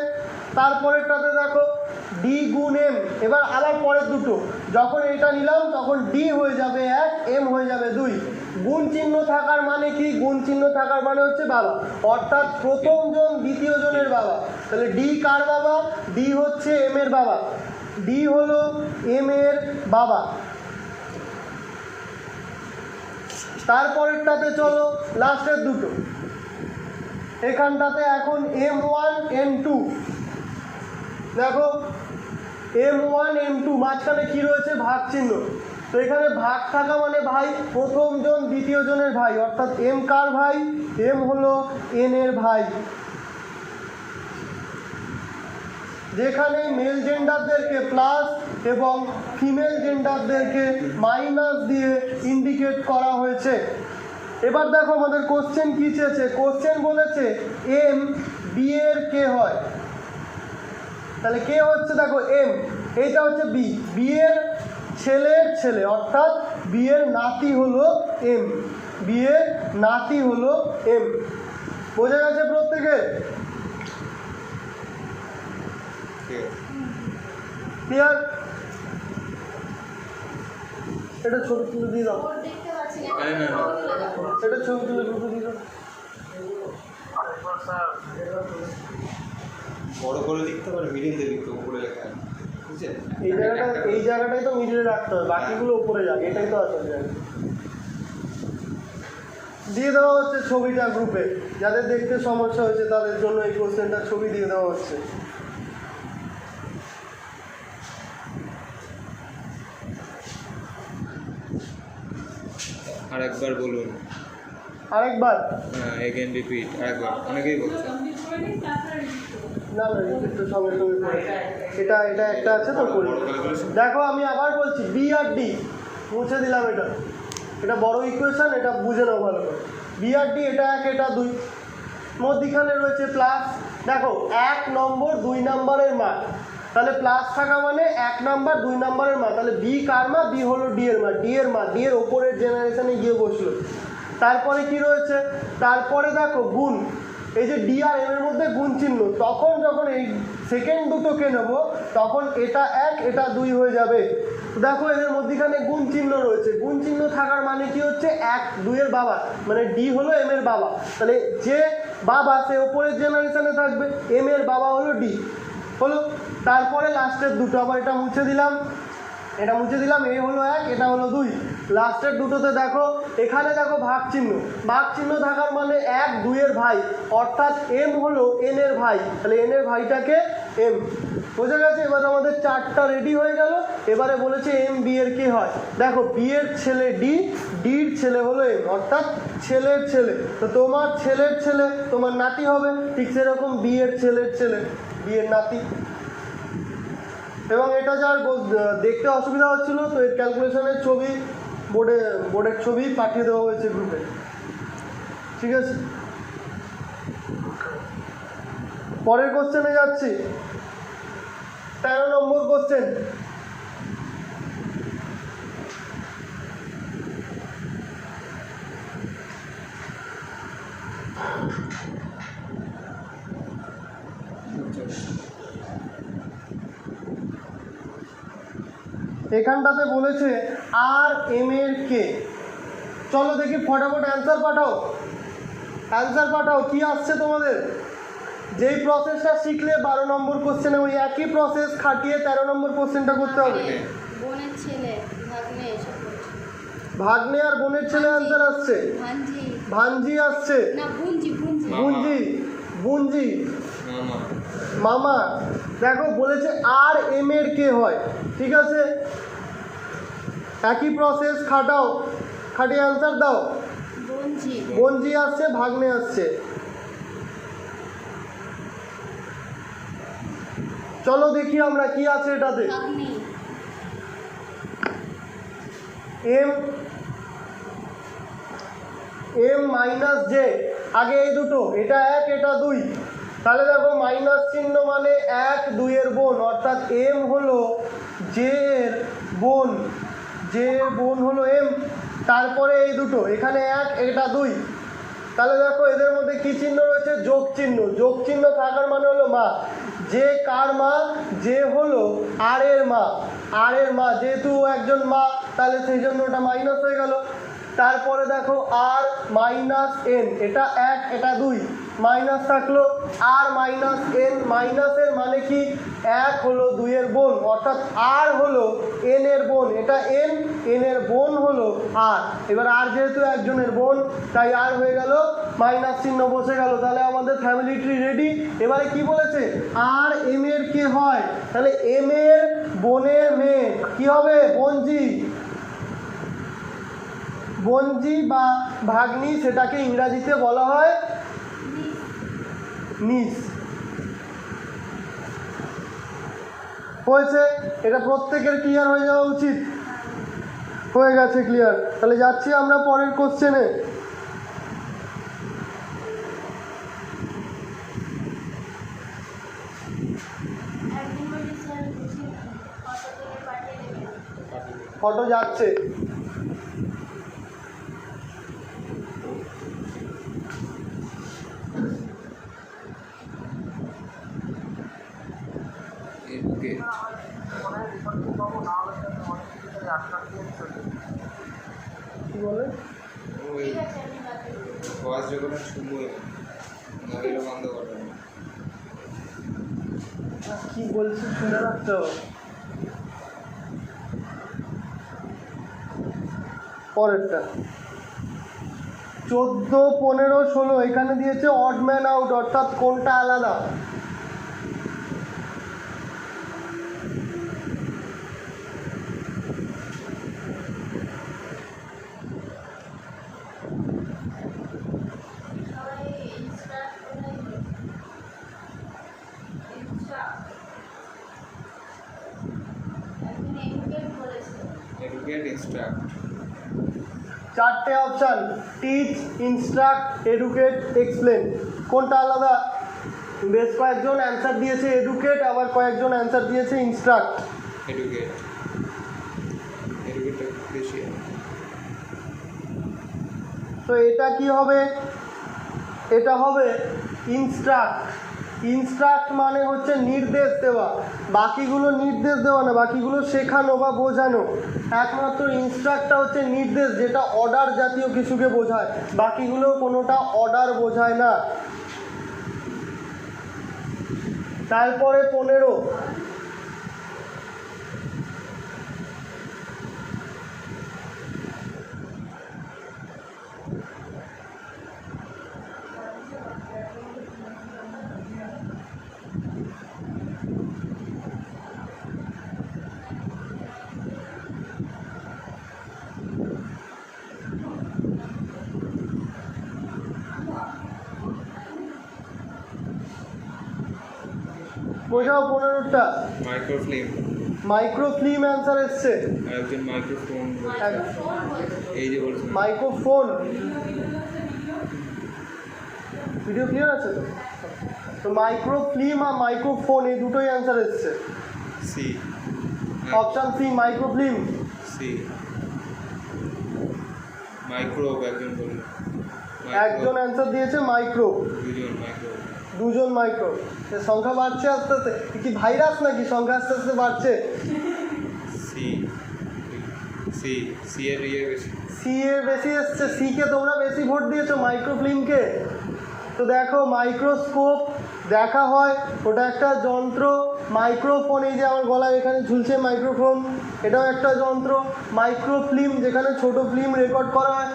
Speaker 2: তারপরেরটাতে দেখো ডি গুণ এম। এবার আবার পরের দুটো, যখন এটা নিলাম তখন ডি হয়ে যাবে 1, এম হয়ে যাবে 2। গুণ চিহ্ন থাকার মানে কি? গুণ চিহ্ন থাকার মানে হচ্ছে বাবা, অর্থাৎ প্রথম জন দ্বিতীয় জনের বাবা। তাহলে ডি কার বাবা? ডি হচ্ছে এম এর বাবা। ডি হলো এম এর বাবা। তারপরেরটাতে চলো লাস্টের দুটো, এখানটাতে এখন M1 M2। দেখো M1 M2 মাঝখানে কি রয়েছে? ভাগ চিহ্ন। তো এখানে ভাগ থাকা মানে ভাই, প্রথম জন দ্বিতীয় জনের ভাই, অর্থাৎ এম কার ভাই? এম হলো এন এর ভাই। যেখানে মেল জেন্ডারদেরকে প্লাস এবং ফিমেল জেন্ডারদেরকে মাইনাস দিয়ে ইন্ডিকেট করা হয়েছে। এবার দেখো আমাদের কোশ্চেন কি চেয়েছে? কোশ্চেন বলেছে এম বি এর কে হয়। তাহলে কে হচ্ছে? দেখো এম, এইটা হচ্ছে বি, বি এর ছেলের ছেলে, অর্থাৎ বি এর নাতি হলো এম। বি এর নাতি হলো এম। বোঝা গেছে প্রত্যেকে? ক্লিয়ার? এটা ছবি তুলে দিয়ে দাও, এটা ছবি তুলে দিয়ে দাও।
Speaker 4: বড় করে লিখতে পারে, মিডিল দিয়ে লিখতে উপরে লেখা আছে, বুঝছেন?
Speaker 2: এই জায়গাটাই তো মিডিলে রাখতে হবে, বাকিগুলো উপরে যাক, এটাই তো আসল জায়গা। দিয়ে দেওয়া হচ্ছে ছবিটা গ্রুপে, যাদের দেখতে সমস্যা হয়েছে তাদের জন্য এই কোশ্চেনটা ছবি দিয়ে দেওয়া হচ্ছে।
Speaker 4: আরেকবার বলুন।
Speaker 2: আরেকবার?
Speaker 4: হ্যাঁ, এগেন রিপিট, আরেকবার। অনেকেই বলছে।
Speaker 2: না না, রিপিট তো সঙ্গে সঙ্গে করে। এটা একটা আছে তো করি। দেখো আমি আবার বলছি, বি আর ডি মুছে দিলাম। এটা বড় ইকুয়েশন, এটা বুঝে নাও ভালো করে। বি আর ডি, এটা 1 এটা 2, মধ্যিখানে রয়েছে প্লাস। দেখো 1 নম্বর 2 নম্বরের মান, তাহলে প্লাস থাকা মানে 1 নাম্বার 2 নম্বরের মা। তাহলে বি কার মা? বি হলো ডি এর মা। ডি এর মা, ডি এর ওপরের জেনারেশনে গিয়ে বসলো। তারপরে কি রয়েছে? তারপরে দেখো গুণ, এই যে ডি আর এম এর মধ্যে গুণ চিহ্ন। তখন যখন এই সেকেন্ড দুটোকে নেব তখন এটা 1 এটা 2 হয়ে যাবে। দেখো এদের মধ্যখানে গুণ চিহ্ন রয়েছে। গুণ চিহ্ন থাকার মানে কি হচ্ছে? 1 2 এর বাবা, মানে ডি হলো এম এর বাবা। তাহলে যে বাবা সে ওপরের জেনারেশনে থাকবে, এম এর বাবা হলো ডি। হলো, তারপরে লাস্টের দুটো আবার এটা মুছে দিলাম, এটা মুছে দিলাম। এ হলো 1, এটা হলো 2। লাস্টের দুটোতে দেখো, এখানে দেখো ভাগ চিহ্ন। ভাগ চিহ্ন থাকার মানে 1 2 এর ভাই, অর্থাৎ এম হলো এন এর ভাই। তাহলে এন এর ভাইটাকে এম। বোঝা গেছে? এবার আমাদের 4টা রেডি হয়ে গেল। এবারে বলেছে এম বি এর কে হয়। দেখো বি এর ছেলে ডি, ডির ছেলে হলো এম, অর্থাৎ ছেলের ছেলে। তো তোমার ছেলের ছেলে তোমার নাতি হবে, ঠিক সেরকম বি এর ছেলের ছেলে বি এর নাতি। এবং এটা যার দেখতে অসুবিধা হচ্ছিল, তো এর ক্যালকুলেশনের ছবি বোর্ডের ছবি পাঠিয়ে দেওয়া হয়েছে গ্রুপে। ঠিক আছে, পরের কোশ্চেনে যাচ্ছি। 13 নম্বর কোশ্চেন। এখানটাতে বলেছে আর এম এর কে। চলো দেখি ফটাফট অ্যান্সার পাঠাও। অ্যান্সার পাঠাও, কি আসছে তোমাদের? যেই প্রসেসটা শিখলে 12 নম্বর কোশ্চেনে ওই একই প্রসেস খাটিয়ে 13 নম্বর কোশ্চেনটা করতে হবে।
Speaker 3: বোনের ছেলে ভাগ্নে এসব বলছে।
Speaker 2: ভাগ্নে আর বোনের ছেলে অ্যান্সার আসছে,
Speaker 3: ভাঞ্জি
Speaker 2: ভাঞ্জি আসছে,
Speaker 3: না বুঞ্জি বুঞ্জি
Speaker 4: মামা।
Speaker 2: বুঞ্জি, বুঞ্জি,
Speaker 4: মামা।
Speaker 2: মামা। দেখো বলেছে আর এম এর কে হয়, ঠিক আছে, একই প্রসেস খাটাও, খাটিয়ে অ্যান্সার দাও।
Speaker 3: বুঞ্জি
Speaker 2: বঞ্জি আসছে, ভাগ্নে আসছে। চলো দেখি আমরা কি আছে এটাতে।
Speaker 3: ভাগ্নে
Speaker 2: এম এম মাইনাস জে, আগে এই দুটো, এটা 1 এটা 2, তাহলে দেখো মাইনাস চিহ্ন মানে 1 2 এর বোন, অর্থাৎ এম হলো জে এর বোন, জে এর বোন হলো এম। তারপরে এই দুটো, এখানে 1 এটা 2, তাহলে দেখো এদের মধ্যে কি চিহ্ন রয়েছে, যোগ চিহ্ন। যোগ চিহ্ন থাকার মানে হলো মা। যে কার মা, যে হলো আর এর মা, আর এর মা, যেহেতু একজন মা তাহলে সেই জন্য ওটা মাইনাস হয়ে গেল। তারপরে দেখো আর মাইনাস এন, এটা 1 এটা 2, মাইনাস থাকলো আর মাইনাস এন, মাইনাসের মানে কি 1 হলো 2 এর বোন, অর্থাৎ আর হলো এন এর বোন, এটা এন, এন এর বোন হলো আর। এবার আর যেহেতু একজনের বোন তাই আর হয়ে গেল, মাইনাস চিহ্ন বসে গেল। তাহলে আমাদের ফ্যামিলি ট্রি রেডি। এবারে কি বলেছে, আর এম এর কে হয়, তাহলে এম এর বোনের মেয়ে কি হবে, বঞ্জি, বঞ্জি বা ভাগ্নি, সেটাকে ইংরাজিতে বলা হয় নিস। হয়েছে, এটা প্রত্যেকের ক্লিয়ার হয়ে যাওয়া উচিত। হয়ে গেছে ক্লিয়ার। তাহলে যাচ্ছি আমরা পরের কোশ্চেনে।
Speaker 3: একদিন বলি স্যার বুঝি কত থেকে পাঠিয়ে দেবেন।
Speaker 2: ফটো যাচ্ছে।
Speaker 4: ওকে।
Speaker 2: কি বলে,
Speaker 4: ওই
Speaker 3: ঠিক আছে আমি পাঠিয়ে দেবো।
Speaker 4: ভয়েস যখন শুনবো মোবাইলটা বন্ধ করবেন।
Speaker 2: কি বলছি শুনে রাখতে হবে। পরেরটা 14 15 16, এখানে দিয়েছে অড ম্যান আউট, অর্থাৎ কোনটা আলাদা।
Speaker 3: সবাই স্টার্ট করে একদিন এডুকেট বলেছে।
Speaker 4: Educate instruct.
Speaker 2: 4টে option, teach, instruct, educate, explain. কোনটা আলাদা, বেশ কয়েকজন অ্যান্সার দিয়েছে এডুকেট, আবার কয়েকজন অ্যান্সার দিয়েছে ইনস্ট্রাক্ট।
Speaker 4: এডুকেট। এডুকেট বেশি।
Speaker 2: তো এটা কি হবে, এটা হবে ইনস্ট্রাক্ট। ইনস্ট্রাক্ট মানে হচ্ছে নির্দেশ দেওয়া, বাকিগুলো নির্দেশ দেওয়া না, বাকিগুলো শেখানো বা বোঝানো। একমাত্র ইনস্ট্রাক্টটা হচ্ছে নির্দেশ, যেটা অর্ডার জাতীয় কিছুকে বোঝায়, বাকিগুলো কোনোটা অর্ডার বোঝায় না। তারপরে 15, বোঝাও 15টা।
Speaker 4: মাইক্রোফিল্ম।
Speaker 2: মাইক্রোফিল্ম অ্যান্সার এসছে।
Speaker 4: আর একজন মাইক্রোফোন।
Speaker 3: মাইক্রোফোন বলছে।
Speaker 4: এই যে বলছেন
Speaker 2: মাইক্রোফোন, ভিডিও ক্লিয়ার আছে তো? তো মাইক্রোফিল্ম আর মাইক্রোফোন এই দুটোই অ্যান্সার এসছে।
Speaker 4: C.
Speaker 2: Option C microfilm.
Speaker 4: C. Micro একজন বলল।
Speaker 2: একজন অ্যান্সার দিয়েছে মাইক্রো,
Speaker 4: দুজন মাইক্রো।
Speaker 2: দুজন মাইক্রো। সংখ্যা বাড়ছে আস্তে আস্তে, কি ভাইরাস নাকি সংখ্যা আস্তে আস্তে বাড়ছে?
Speaker 4: সি। সি। সি এর ইয়ে বেশি।
Speaker 2: সি এর বেশি এসছে, সি কে তোমরা বেশি ভোট দিয়েছো মাইক্রোফিল্মকে। তো দেখো মাইক্রোস্কোপ, দেখা হয়, ওটা একটা যন্ত্র। মাইক্রোফোন, এই যে আমার গলায় এখানে ঝুলছে মাইক্রোফোন, এটাও একটা যন্ত্র। মাইক্রোফিল্ম, যেখানে ছোট ফিল্ম রেকর্ড করা হয়,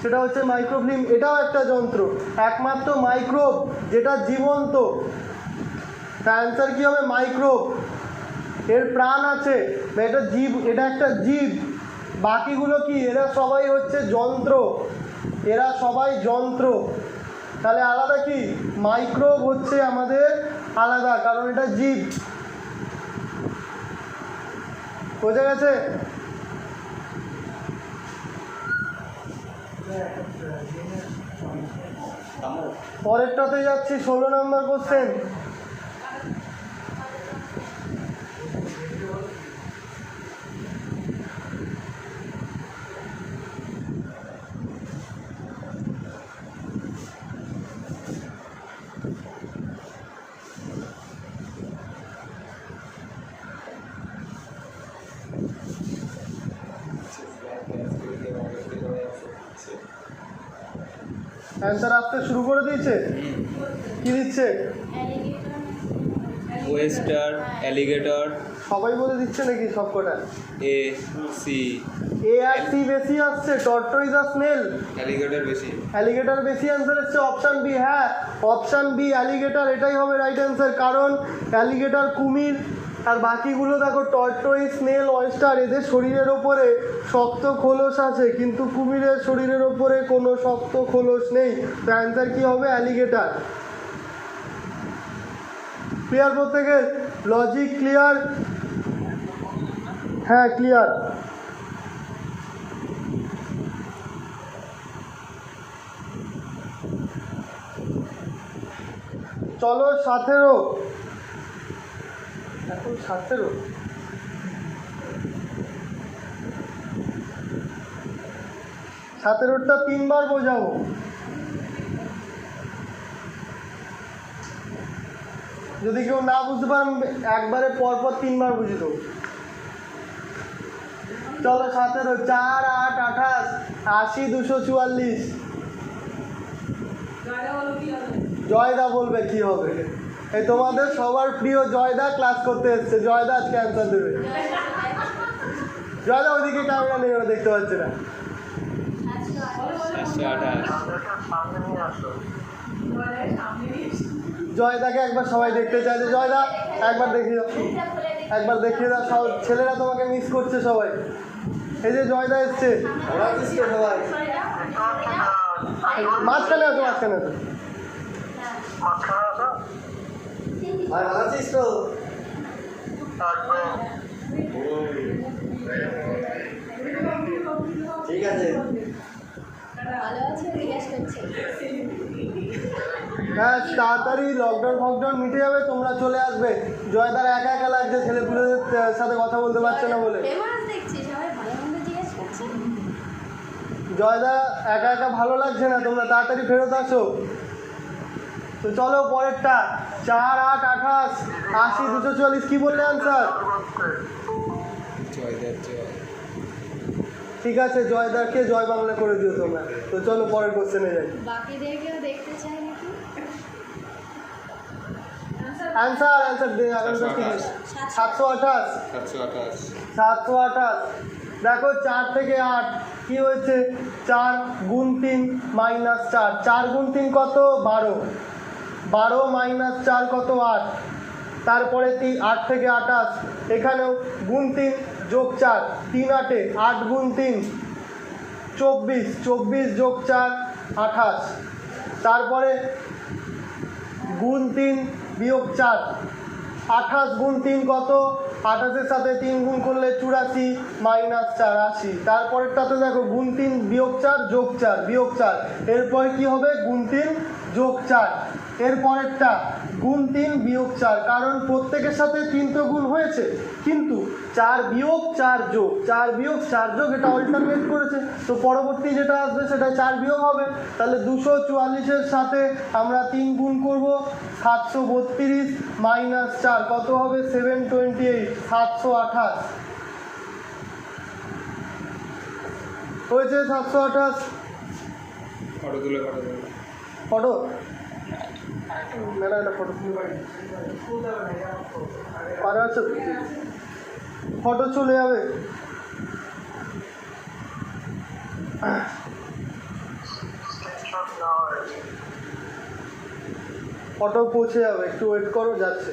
Speaker 2: সেটা হচ্ছে মাইক্রোফিল্ম, এটাও একটা যন্ত্র। একমাত্র মাইক্রোব যেটা জীবন্ত, তার অ্যান্সার কী হবে? মাইক্রোব। এর প্রাণ আছে, এটা জীব, এটা একটা জীব। বাকিগুলো কি? এরা সবাই হচ্ছে যন্ত্র, এরা সবাই যন্ত্র। তাহলে আলাদা কি? মাইক্রোব হচ্ছে আমাদের আলাদা, কারণ এটা জীব। বোঝা গেছে? পরেরটাতে যাচ্ছি, 16 নম্বর কোশ্চেন। অ্যান্সার আসতে শুরু করে দিয়েছে। কি দিচ্ছে?
Speaker 4: ওয়েস্টার, অ্যালিগেটর,
Speaker 2: সবাই বলে দিচ্ছে নাকি সব কটা?
Speaker 4: এ, সি।
Speaker 2: এ আর সি বেশি আসছে। টর্টয়েজ আর স্নেল।
Speaker 4: অ্যালিগেটর বেশি।
Speaker 2: অ্যালিগেটর বেশি অ্যান্সার হচ্ছে অপশান বি। হ্যাঁ, অপশান বি অ্যালিগেটর, এটাই হবে রাইট অ্যান্সার। কারণ অ্যালিগেটর কুমির, আর বাকিগুলো দেখো টর্টয়েজ, স্নেল, ওয়েস্টার, এদের শরীরের ওপরে শক্ত খোলস আছে, কিন্তু কুমিরের শরীরের ওপরে কোনো শক্ত খোলস নেই। তো অ্যান্সার কী হবে? অ্যালিগেটর। ক্লিয়ার প্রত্যেকের? Logic clear? হ্যাঁ ক্লিয়ার। চলো 17। এখন 17। 17টা 3 বার বোঝাবো। যদি কেউ না বুঝতে পারেন, একবারে পরপর 3 বার বুঝিয়ে দেবো। চলো 17। 4, 8, 28, 80, 244। জয়দা বলবে কি হবে। এই তোমাদের সবার প্রিয় জয়দা ক্লাস করতে এসছে। জয়দা আজকে অ্যান্সার দেবে। জয়দা ওইদিকে ক্যামেরা নেই, ওরা দেখতে পাচ্ছে না।
Speaker 4: 728।
Speaker 2: জয়দাকে একবার সবাই দেখতে চাইছে। জয়দা একবার দেখিয়ে দাও, একবার দেখিয়ে দাও। সব ছেলেরা তোমাকে মিস করছে সবাই। এই যে জয়দা এসছে, সবাই মাঝখানে আসো, মাঝখানে আসো। ভাই ভালো আছিস তো? ঠিক আছে।
Speaker 3: ভালো আছে জিজ্ঞেস করছে।
Speaker 2: হ্যাঁ, তাড়াতাড়ি লকডাউন ফকডাউন মিটে যাবে, তোমরা চলে আসবে। জয়দার একা একা লাগছে, ছেলেপুলেদের সাথে কথা বলতে পারছে না বলে।
Speaker 3: ফেমাস দেখছি, সবাই ভালো মন্দ জিজ্ঞেস করছে।
Speaker 2: জয়দা একা একা ভালো লাগছে না, তোমরা তাড়াতাড়ি ফেরত আসো। তো চলো পরেরটা। 4, 8, 28, 80, 244। কি বললে অ্যান্সার? ঠিক আছে, জয়দাকে জয় বাংলা করে দিও তোমরা। তো চলো পরের কোশ্চেনে যাই।
Speaker 3: বাকিদেরকেও দেখতে চাই নাকি?
Speaker 2: Answer answer 728। 728। দেখো 4 থেকে 8 কি হয়েছে? 4 গুণ 3 মাইনাস 4। 4 গুণ 3 কত? 12। 12 মাইনাস 4 কত? 8। তারপরে 8 থেকে 28, এখানেও গুণ 3 যোগ 4, 3 8, 8 গুণ 3 24, 24 যোগ 4 28। তারপরে গুণ 3 বিয়োগ 4, 28 গুণ 3 কত? 28-এর সাথে 3 গুণ করলে 84 মাইনাস 4 80। তারপরেরটাতে দেখো গুণ 3 বিয়োগ 4 যোগ 4 বিয়োগ 4। এরপরে কি হবে? গুণ 3 যোগ 4। এরপরেরটা গুণ 3 বিয়োগ 4, কারণ প্রত্যেকের সাথে 3 তো গুণ হয়েছে, কিন্তু 4 বিয়োগ 4 যোগ 4 বিয়োগ 4 যোগ এটা অল্টারনেট করেছে। তো পরবর্তী যেটা আসবে সেটা 4 বিয়োগ হবে। তাহলে 244-এর সাথে আমরা 3 গুণ করব, 732 মাইনাস 4 কত হবে? 728। 728 হয়েছে। 728
Speaker 4: ফটো তুলে ফটো তুলে
Speaker 2: ফটো মেলা একটা ফটো পারা আছে, ফটো চলে যাবে। ফটো পৌঁছে যাবে, একটু ওয়েট করো, যাচ্ছে।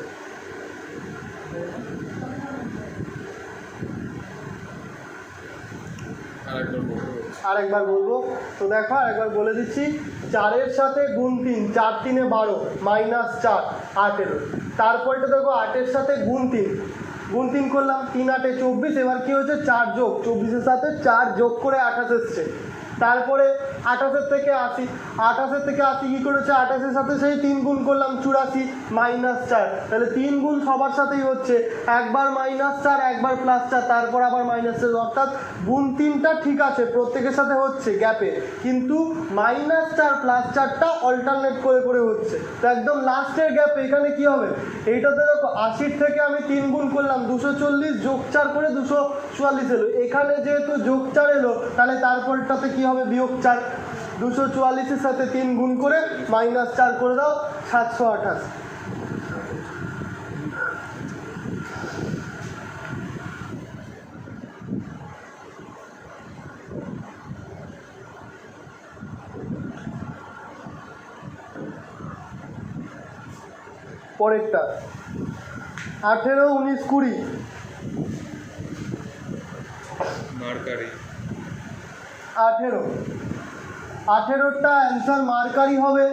Speaker 2: আরেকবার বলবো তো, দেখো আরেকবার বলে দিচ্ছি। 4-এর সাথে গুণ 3, 4 3 12 -4 18। তারপরটা দেখো 8-এর সাথে গুণ 3, গুণ 3 করলাম, 3 8 24। এবার কি হচ্ছে, 4 যোগ 24-এর সাথে 4 যোগ করে 28 এসছে। তারপরে 28-এর থেকে 80, 28-এর থেকে 80 কী করেছে, 28-এর সাথে সেই 3 গুণ করলাম, 84 -4। তাহলে 3 গুণ সবার সাথেই হচ্ছে, একবার -4 একবার +4, তারপর আবার -4। অর্থাৎ গুণ 3টা ঠিক আছে, প্রত্যেকের সাথে হচ্ছে গ্যাপে, কিন্তু -4 +4টা অল্টারনেট করে করে হচ্ছে। তো একদম লাস্টের গ্যাপে এখানে কি হবে, এইটাতে দেখো 80 থেকে আমি 3 গুণ করলাম, 240 যোগ 4 করে 244 এলো। এখানে যেহেতু যোগ 4 এলো, তাহলে তারপরটাতে কি হবে, বিয়োগ 4। 244-এর সাথে 3 গুণ করে -4 করে দাও, 728। পরেরটা 18 19 20
Speaker 4: মার্কারি
Speaker 2: 18টা অ্যান্সার মার্কারি হবে।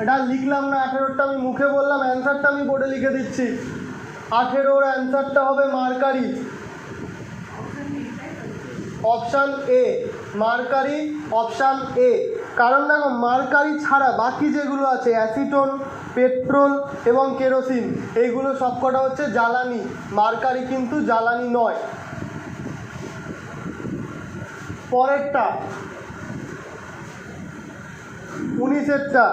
Speaker 2: এটা লিখলাম না, 18টা আমি মুখে বললাম, অ্যান্সারটা আমি বোর্ডে লিখে দিচ্ছি। 18-র অ্যান্সারটা হবে mercury, option A, mercury option A. কারণ দেখো মার্কারি ছাড়া বাকি যেগুলো আছে, অ্যাসিটোন, পেট্রোল এবং কেরোসিন, এইগুলো সবকটা হচ্ছে জ্বালানি, মার্কারি কিন্তু জ্বালানি নয়। পরেরটা 19-এরটা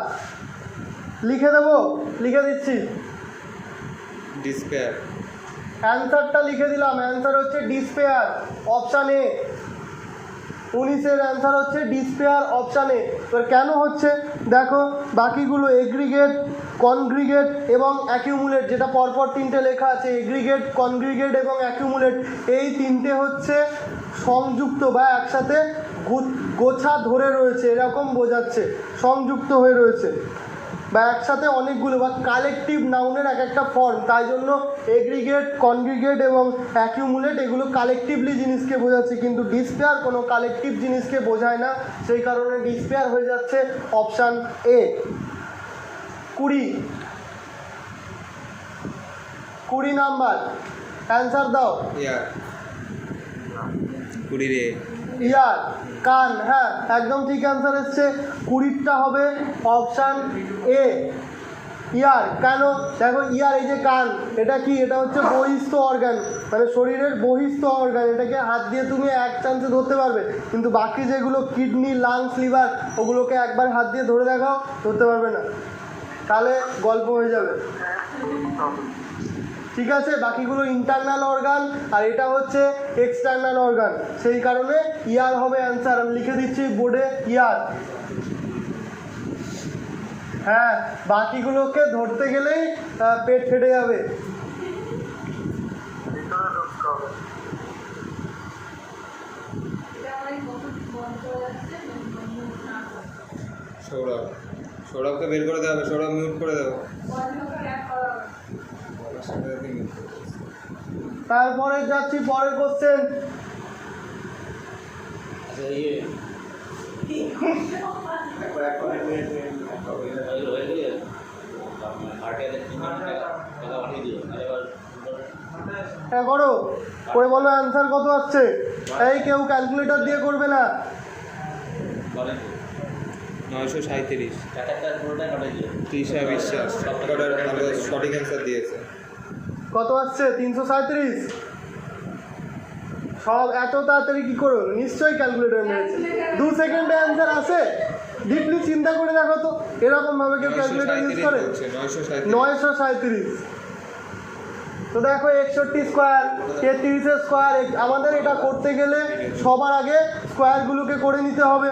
Speaker 2: লিখে দেবো, লিখে দিচ্ছি,
Speaker 4: ডিসপেয়ার।
Speaker 2: অ্যান্সারটা লিখে দিলাম, অ্যান্সার হচ্ছে ডিসপেয়ার, অপশান এ। 19-এর অ্যান্সার হচ্ছে ডিসপেয়ার, অপশান এ। এবার কেন হচ্ছে দেখো, বাকিগুলো এগ্রিগেট, কনগ্রিগেট এবং অ্যাকিউমুলেট, যেটা পরপর 3টে লেখা আছে, এগ্রিগেট, কনগ্রিগেট এবং অ্যাকিউমুলেট, এই 3টে হচ্ছে সংযুক্ত বা একসাথে গোছা ধরে রয়েছে, এরকম বোঝাচ্ছে, সংযুক্ত হয়ে রয়েছে বা একসাথে অনেকগুলো, বা কালেকটিভ নাউনের এক একটা ফর্ম। তাই জন্য এগ্রিগেট, কনগ্রিগেট এবং অ্যাকিউমুলেট এগুলো কালেকটিভলি জিনিসকে বোঝাচ্ছে, কিন্তু ডিসপেয়ার কোনো কালেকটিভ জিনিসকে বোঝায় না, সেই কারণে ডিসপেয়ার হয়ে যাচ্ছে অপশান এ। 20 নাম্বার অ্যান্সার দাও।
Speaker 4: ইয়ার 20 রে
Speaker 2: ইয়ার, কান, হ্যাঁ একদম ঠিক অ্যান্সার এসছে। 20টা হবে অপশান এ, ইয়ার। কেন দেখো, ইয়ার এই যে কান, এটা কি, এটা হচ্ছে বহিস্থ অর্গান, মানে শরীরের বহিস্থ অর্গান, এটাকে হাত দিয়ে তুমি এক চান্সে ধরতে পারবে, কিন্তু বাকি যেগুলো কিডনি, লাংস, লিভার, ওগুলোকে একবার হাত দিয়ে ধরে দেখাও, ধরতে পারবে না, তাহলে গল্প হয়ে যাবে। ঠিক আছে, বাকিগুলো ইন্টারনাল অর্গান আর এটা হচ্ছে এক্সটার্নাল অর্গান, সেই কারণে ইয়ার হবে অ্যান্সার। আমি লিখে দিচ্ছি বোর্ডে, ইয়ার। হ্যাঁ, বাকিগুলোকে ধরতে গেলেই পেট ফেটে যাবে।
Speaker 4: সৌরভকে বের করে দেওয়া হবে, সৌরভ মিউট করে দেবো।
Speaker 2: তারপরে যাচ্ছি পরের কোশ্চেন। হ্যাঁ করো, করে বলো অ্যান্সার কত আসছে। এই কেউ ক্যালকুলেটর দিয়ে করবে না।
Speaker 4: 937। তৃষা বিশ্বাস সবকটার ভালো সঠিক অ্যান্সার দিয়েছে।
Speaker 2: কত আসছে? 337। সব এত তাড়াতাড়ি কি করো, নিশ্চয়ই ক্যালকুলেটর মেরেছে। 2 সেকেন্ডে অ্যান্সার আসে? ডিপলি চিন্তা করে দেখো তো, এরকম ভাবে কেউ ক্যালকুলেটর ইউজ করে? 937। তো দেখো 61 স্কোয়ার, 33 স্কোয়ার, আমাদের এটা করতে গেলে সবার আগে স্কোয়ারগুলোকে করে নিতে হবে।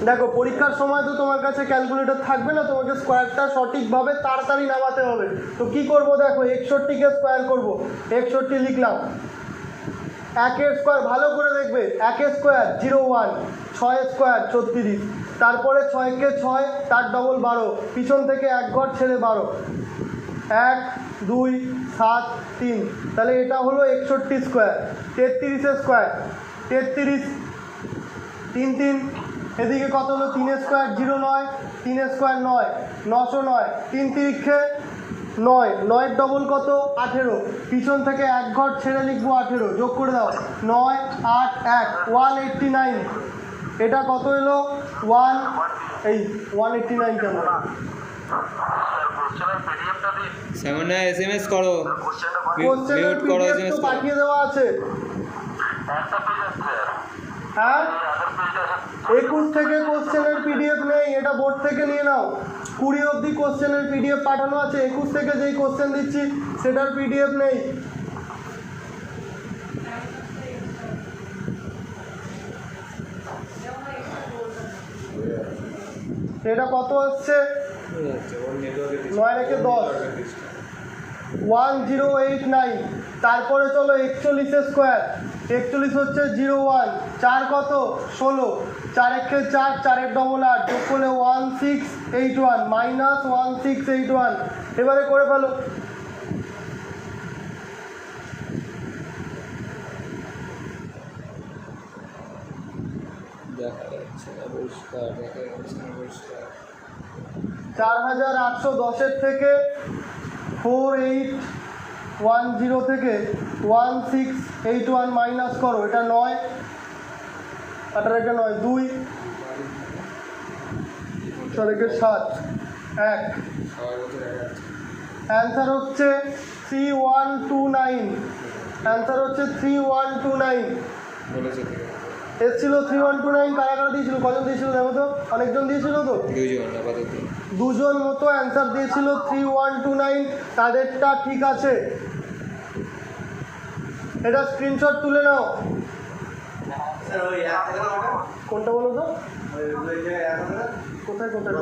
Speaker 2: দেখো পরীক্ষার সময় তো তোমার কাছে ক্যালকুলেটর থাকবে না, তোমাকে স্কোয়ারটা সঠিকভাবে তাড়াতাড়ি নামাতে হবে। তো কি করব দেখো, 61কে স্কোয়ার করব, 61 লিখলাম। 1 স্কোয়ার ভালো করে দেখবে, 1 স্কোয়ার 01, 6 স্কোয়ার 36, তারপরে 6কে 6 তার ডবল 12, পিছন থেকে 1 ঘর ছেড়ে 12, 1 2 7 3, তাহলে এটা হলো 61 স্কোয়ার। 33 স্কোয়ার 33, 3 3, এদিকে কত হলো 3 স্কোয়ার 09, 3 স্কোয়ার 9, 909, 3 তিরিক্ষে 9, 9 ডবল কত 18, পিছন থেকে 1 ঘর ছেড়ে লিখবো 18, যোগ করে দাও 9 8 1, 189, এটা কত এলো 1, এই 189 কেমন?
Speaker 4: সামনে SMS করো,
Speaker 2: কোশ্চেনের
Speaker 4: মিউট করো,
Speaker 2: পিডিএফ
Speaker 4: SMS
Speaker 2: তো
Speaker 4: করো।
Speaker 2: পাঠিয়ে দেওয়া আছে। হ্যাঁ 21 থেকে কোশ্চেনের পিডিএফ নেই, এটা বোর্ড থেকে নিয়ে নাও। 20 অবধি কোশ্চেনের পিডিএফ পাঠানো আছে, 21 থেকে যেই কোশ্চেন দিচ্ছি সেটার পিডিএফ নেই। এটা কত হচ্ছে 9 রেখে 10, 1089, তারপরে চলো 41 স্কোয়ার, 41 হচ্ছে 01, 4 কত 16, 4 একে 4, 4 ডবল 8, যোগ করলে 1681 মাইনাস 1681, এবারে করে ফেলো।
Speaker 4: দেখা যাচ্ছে না পরিষ্কার, দেখা যাচ্ছে না পরিষ্কার।
Speaker 2: 4810 থেকে 4810 থেকে 1681 মাইনাস করো, এটা 9, 18 9 2, 4 7 1, অ্যান্সার হচ্ছে 3129, অ্যান্সার হচ্ছে 3129।
Speaker 4: বলেছে ঠিক আছে।
Speaker 2: এসছিল 3129, কারা কারা দিয়েছিল, কজন দিয়েছিল দেখো তো, অনেকজন দিয়েছিল তো,
Speaker 4: দুজন আপাতত।
Speaker 2: দুজন মতো অ্যান্সার দিয়েছিল 3129, তাদেরটা ঠিক আছে। এটা স্ক্রিনশট তুলে নাও। কোনটা বলো তো, কোথায় কোথায় কোথায়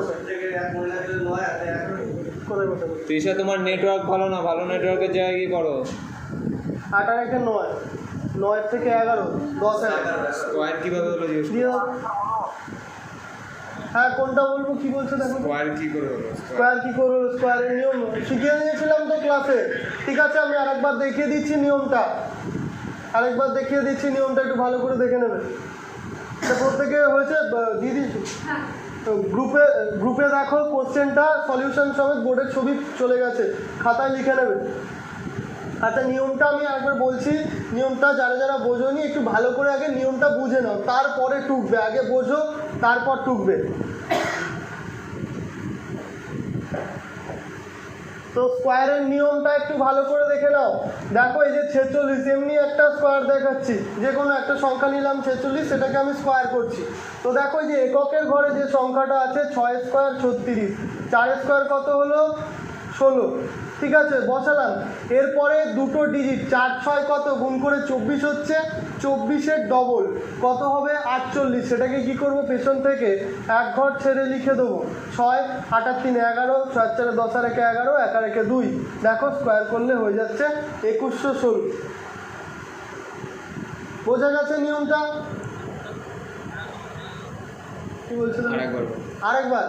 Speaker 2: কোথায় কোথায়?
Speaker 4: তৃষা, তোমার নেটওয়ার্ক ভালো না, ভালো নেটওয়ার্কের জায়গায় কি করো?
Speaker 2: 8 আর 1 9, 9 থেকে 11, 10 11
Speaker 4: স্কোয়ার কিভাবে হলো জিজ্ঞেস
Speaker 2: দিয়ে দাও। হ্যাঁ কোনটা বলবো, কি বলছো দেখো।
Speaker 4: স্কোয়ার কি করে হলো?
Speaker 2: স্কোয়ার কি করবো, স্কোয়ারের নিয়ম শিখিয়ে দিয়েছিলাম তো ক্লাসে। ঠিক আছে, আমি আরেকবার দেখিয়ে দিচ্ছি নিয়মটা, আরেকবার দেখিয়ে দিচ্ছি নিয়মটা, একটু ভালো করে দেখে নেবে। এটা প্রত্যেকে হয়েছে, দিয়ে দিচ্ছি গ্রুপে, গ্রুপে দেখো কোশ্চেনটা সলিউশন সমেত বোর্ডের ছবি চলে গেছে, খাতায় লিখে নেবে। আচ্ছা নিয়মটা আমি একবার বলছি, নিয়মটা যারা যারা বোঝোনি একটু ভালো করে আগে নিয়মটা বুঝে নাও, তারপরে টুকবে, আগে বোঝো তারপর টুকবে। তো স্কোয়ারের নিয়মটা একটু ভালো করে দেখে নাও। দেখো এই যে 46, এমনি একটা স্কোয়ার দেখাচ্ছি, যে কোনো একটা সংখ্যা নিলাম 46, সেটাকে আমি স্কোয়ার করছি। তো দেখো এই যে এককের ঘরে যে সংখ্যাটা আছে 6 স্কোয়ার 36, 4 স্কোয়ার কত হলো 16, ঠিক আছে বসালাম। এরপরে দুটো ডিজিট 4 6 কত, গুণ করে 24 হচ্ছে, 24-এর ডবল কত হবে 48, সেটাকে কি করব, পেছন থেকে 1 ঘর ছেড়ে লিখে দেবো 6 8 আর 3 11, 4 4 10 আর 1 11, 1 আর 1 2, দেখো স্কোয়ার করলে হয়ে যাচ্ছে 2116। বোঝা গেছে নিয়মটা? কি বলছিলাম আরেকবার।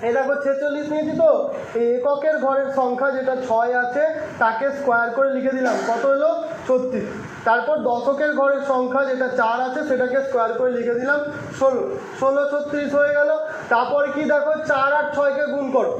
Speaker 2: এই দেখো 46 নিয়েছি তো, এই এককের ঘরের সংখ্যা যেটা 6 আছে তাকে স্কোয়ার করে লিখে দিলাম, কত হলো 36। তারপর দশকের ঘরের সংখ্যা যেটা 4 আছে সেটাকে স্কোয়ার করে লিখে দিলাম 16, 16 36 হয়ে গেল। তারপর কি দেখো 4 আর 6কে গুণ করো,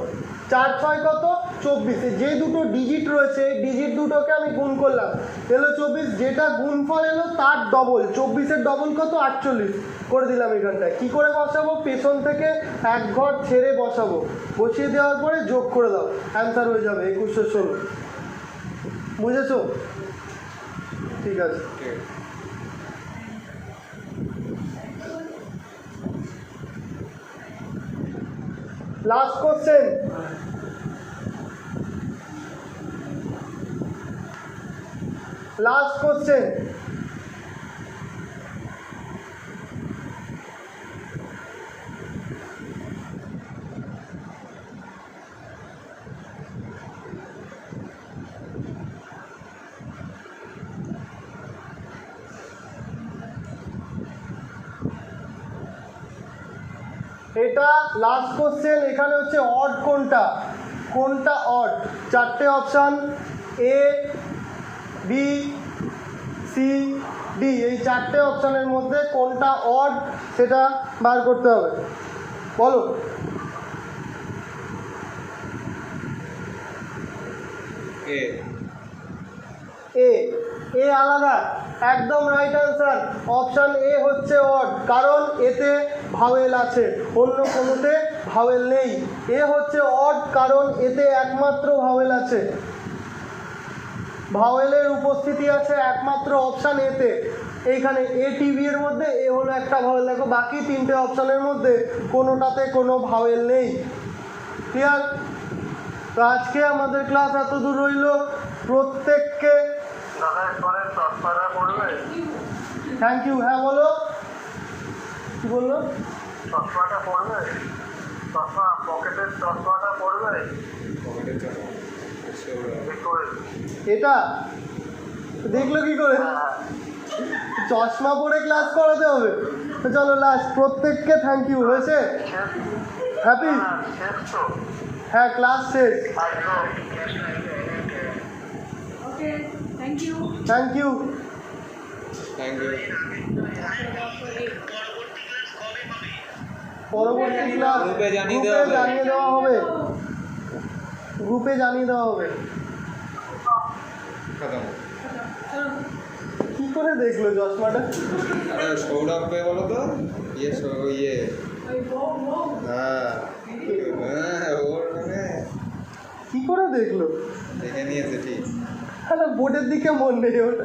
Speaker 2: 4 6 কত 24, যে দুটো ডিজিট রয়েছে এই ডিজিট দুটোকে আমি গুণ করলাম, এলো 24, যেটা গুণফল এলো তার ডবল, 24-এর ডবল কত 48 করে দিলাম। এখানটায় কী করে বসাবো, পেছন থেকে 1 ঘর ছেড়ে বসাবো, বসিয়ে দেওয়ার পরে যোগ করে দাও, অ্যান্সার হয়ে যাবে 2116। বুঝেছো? ঠিক আছে। Last question, last question. Last question, এখানে হচ্ছে অড কোনটা, কোনটা অড? 4টে অপশান, এ, বি, সি, ডি। এই 4টে অপশানের মধ্যে কোনটা অড সেটা বার করতে হবে। বলো।
Speaker 4: এ
Speaker 2: এ, এ আলাদা, একদম রাইট আনসার। অপশান এ হচ্ছে অড, কারণ এতে ভাওয়েল আছে, অন্য কোনোতে ভাওয়েল নেই। এ হচ্ছে অড কারণ এতে একমাত্র ভাওয়েল আছে, ভাওয়েলের উপস্থিতি আছে একমাত্র অপশান এতে। এইখানে এ টিভি এর মধ্যে এ হলো একটা ভাওয়েল, দেখো বাকি 3টে অপশানের মধ্যে কোনোটাতে কোনো ভাওয়েল নেই। ক্লিয়ার? তো আজকে আমাদের ক্লাস এত দূর রইল। প্রত্যেককে থ্যাংক ইউ। হ্যাঁ বলো, কি বললো?
Speaker 6: চশমাটা পড়বে, চশমা পকেটের চশমাটা পড়বে।
Speaker 4: পকেটের জন্য
Speaker 2: এটা দেখলো কি করে? চশমা পরে ক্লাস করাতে হবে। তো চলো লাস্ট, প্রত্যেককে থ্যাংক ইউ। হয়েছে? হ্যাপি?
Speaker 6: শেষ তো
Speaker 2: হ্যাঁ, ক্লাস শেষ।
Speaker 3: Okay, thank you.
Speaker 2: Thank you.
Speaker 4: Thank you.
Speaker 2: পরবর্তী ক্লাস
Speaker 4: গ্রুপে জানিয়ে
Speaker 2: গ্রুপে
Speaker 4: দেওয়া হবে।
Speaker 2: জানিয়ে দেওয়া হবে, গ্রুপে জানিয়ে দেওয়া হবে।
Speaker 4: খতম।
Speaker 2: কি করে দেখলো চশমাটা?
Speaker 4: আরে সৌরভ কে বলো তো, ইয়ে ইয়ে হ্যাঁ হ্যাঁ, ওর মানে
Speaker 2: কি করে দেখলো?
Speaker 4: দেখে নিয়েছে ঠিক।
Speaker 2: হ্যাঁ, বোর্ডের দিকে মন নেই, ওটা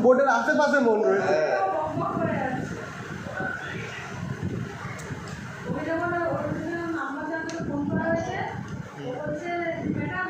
Speaker 2: বোর্ডের আশেপাশে মন রয়েছে।
Speaker 4: হ্যাঁ।
Speaker 3: ওই যখন নাম্বার জানতে ফোন করা হয়েছে, ও বলছে ম্যাডাম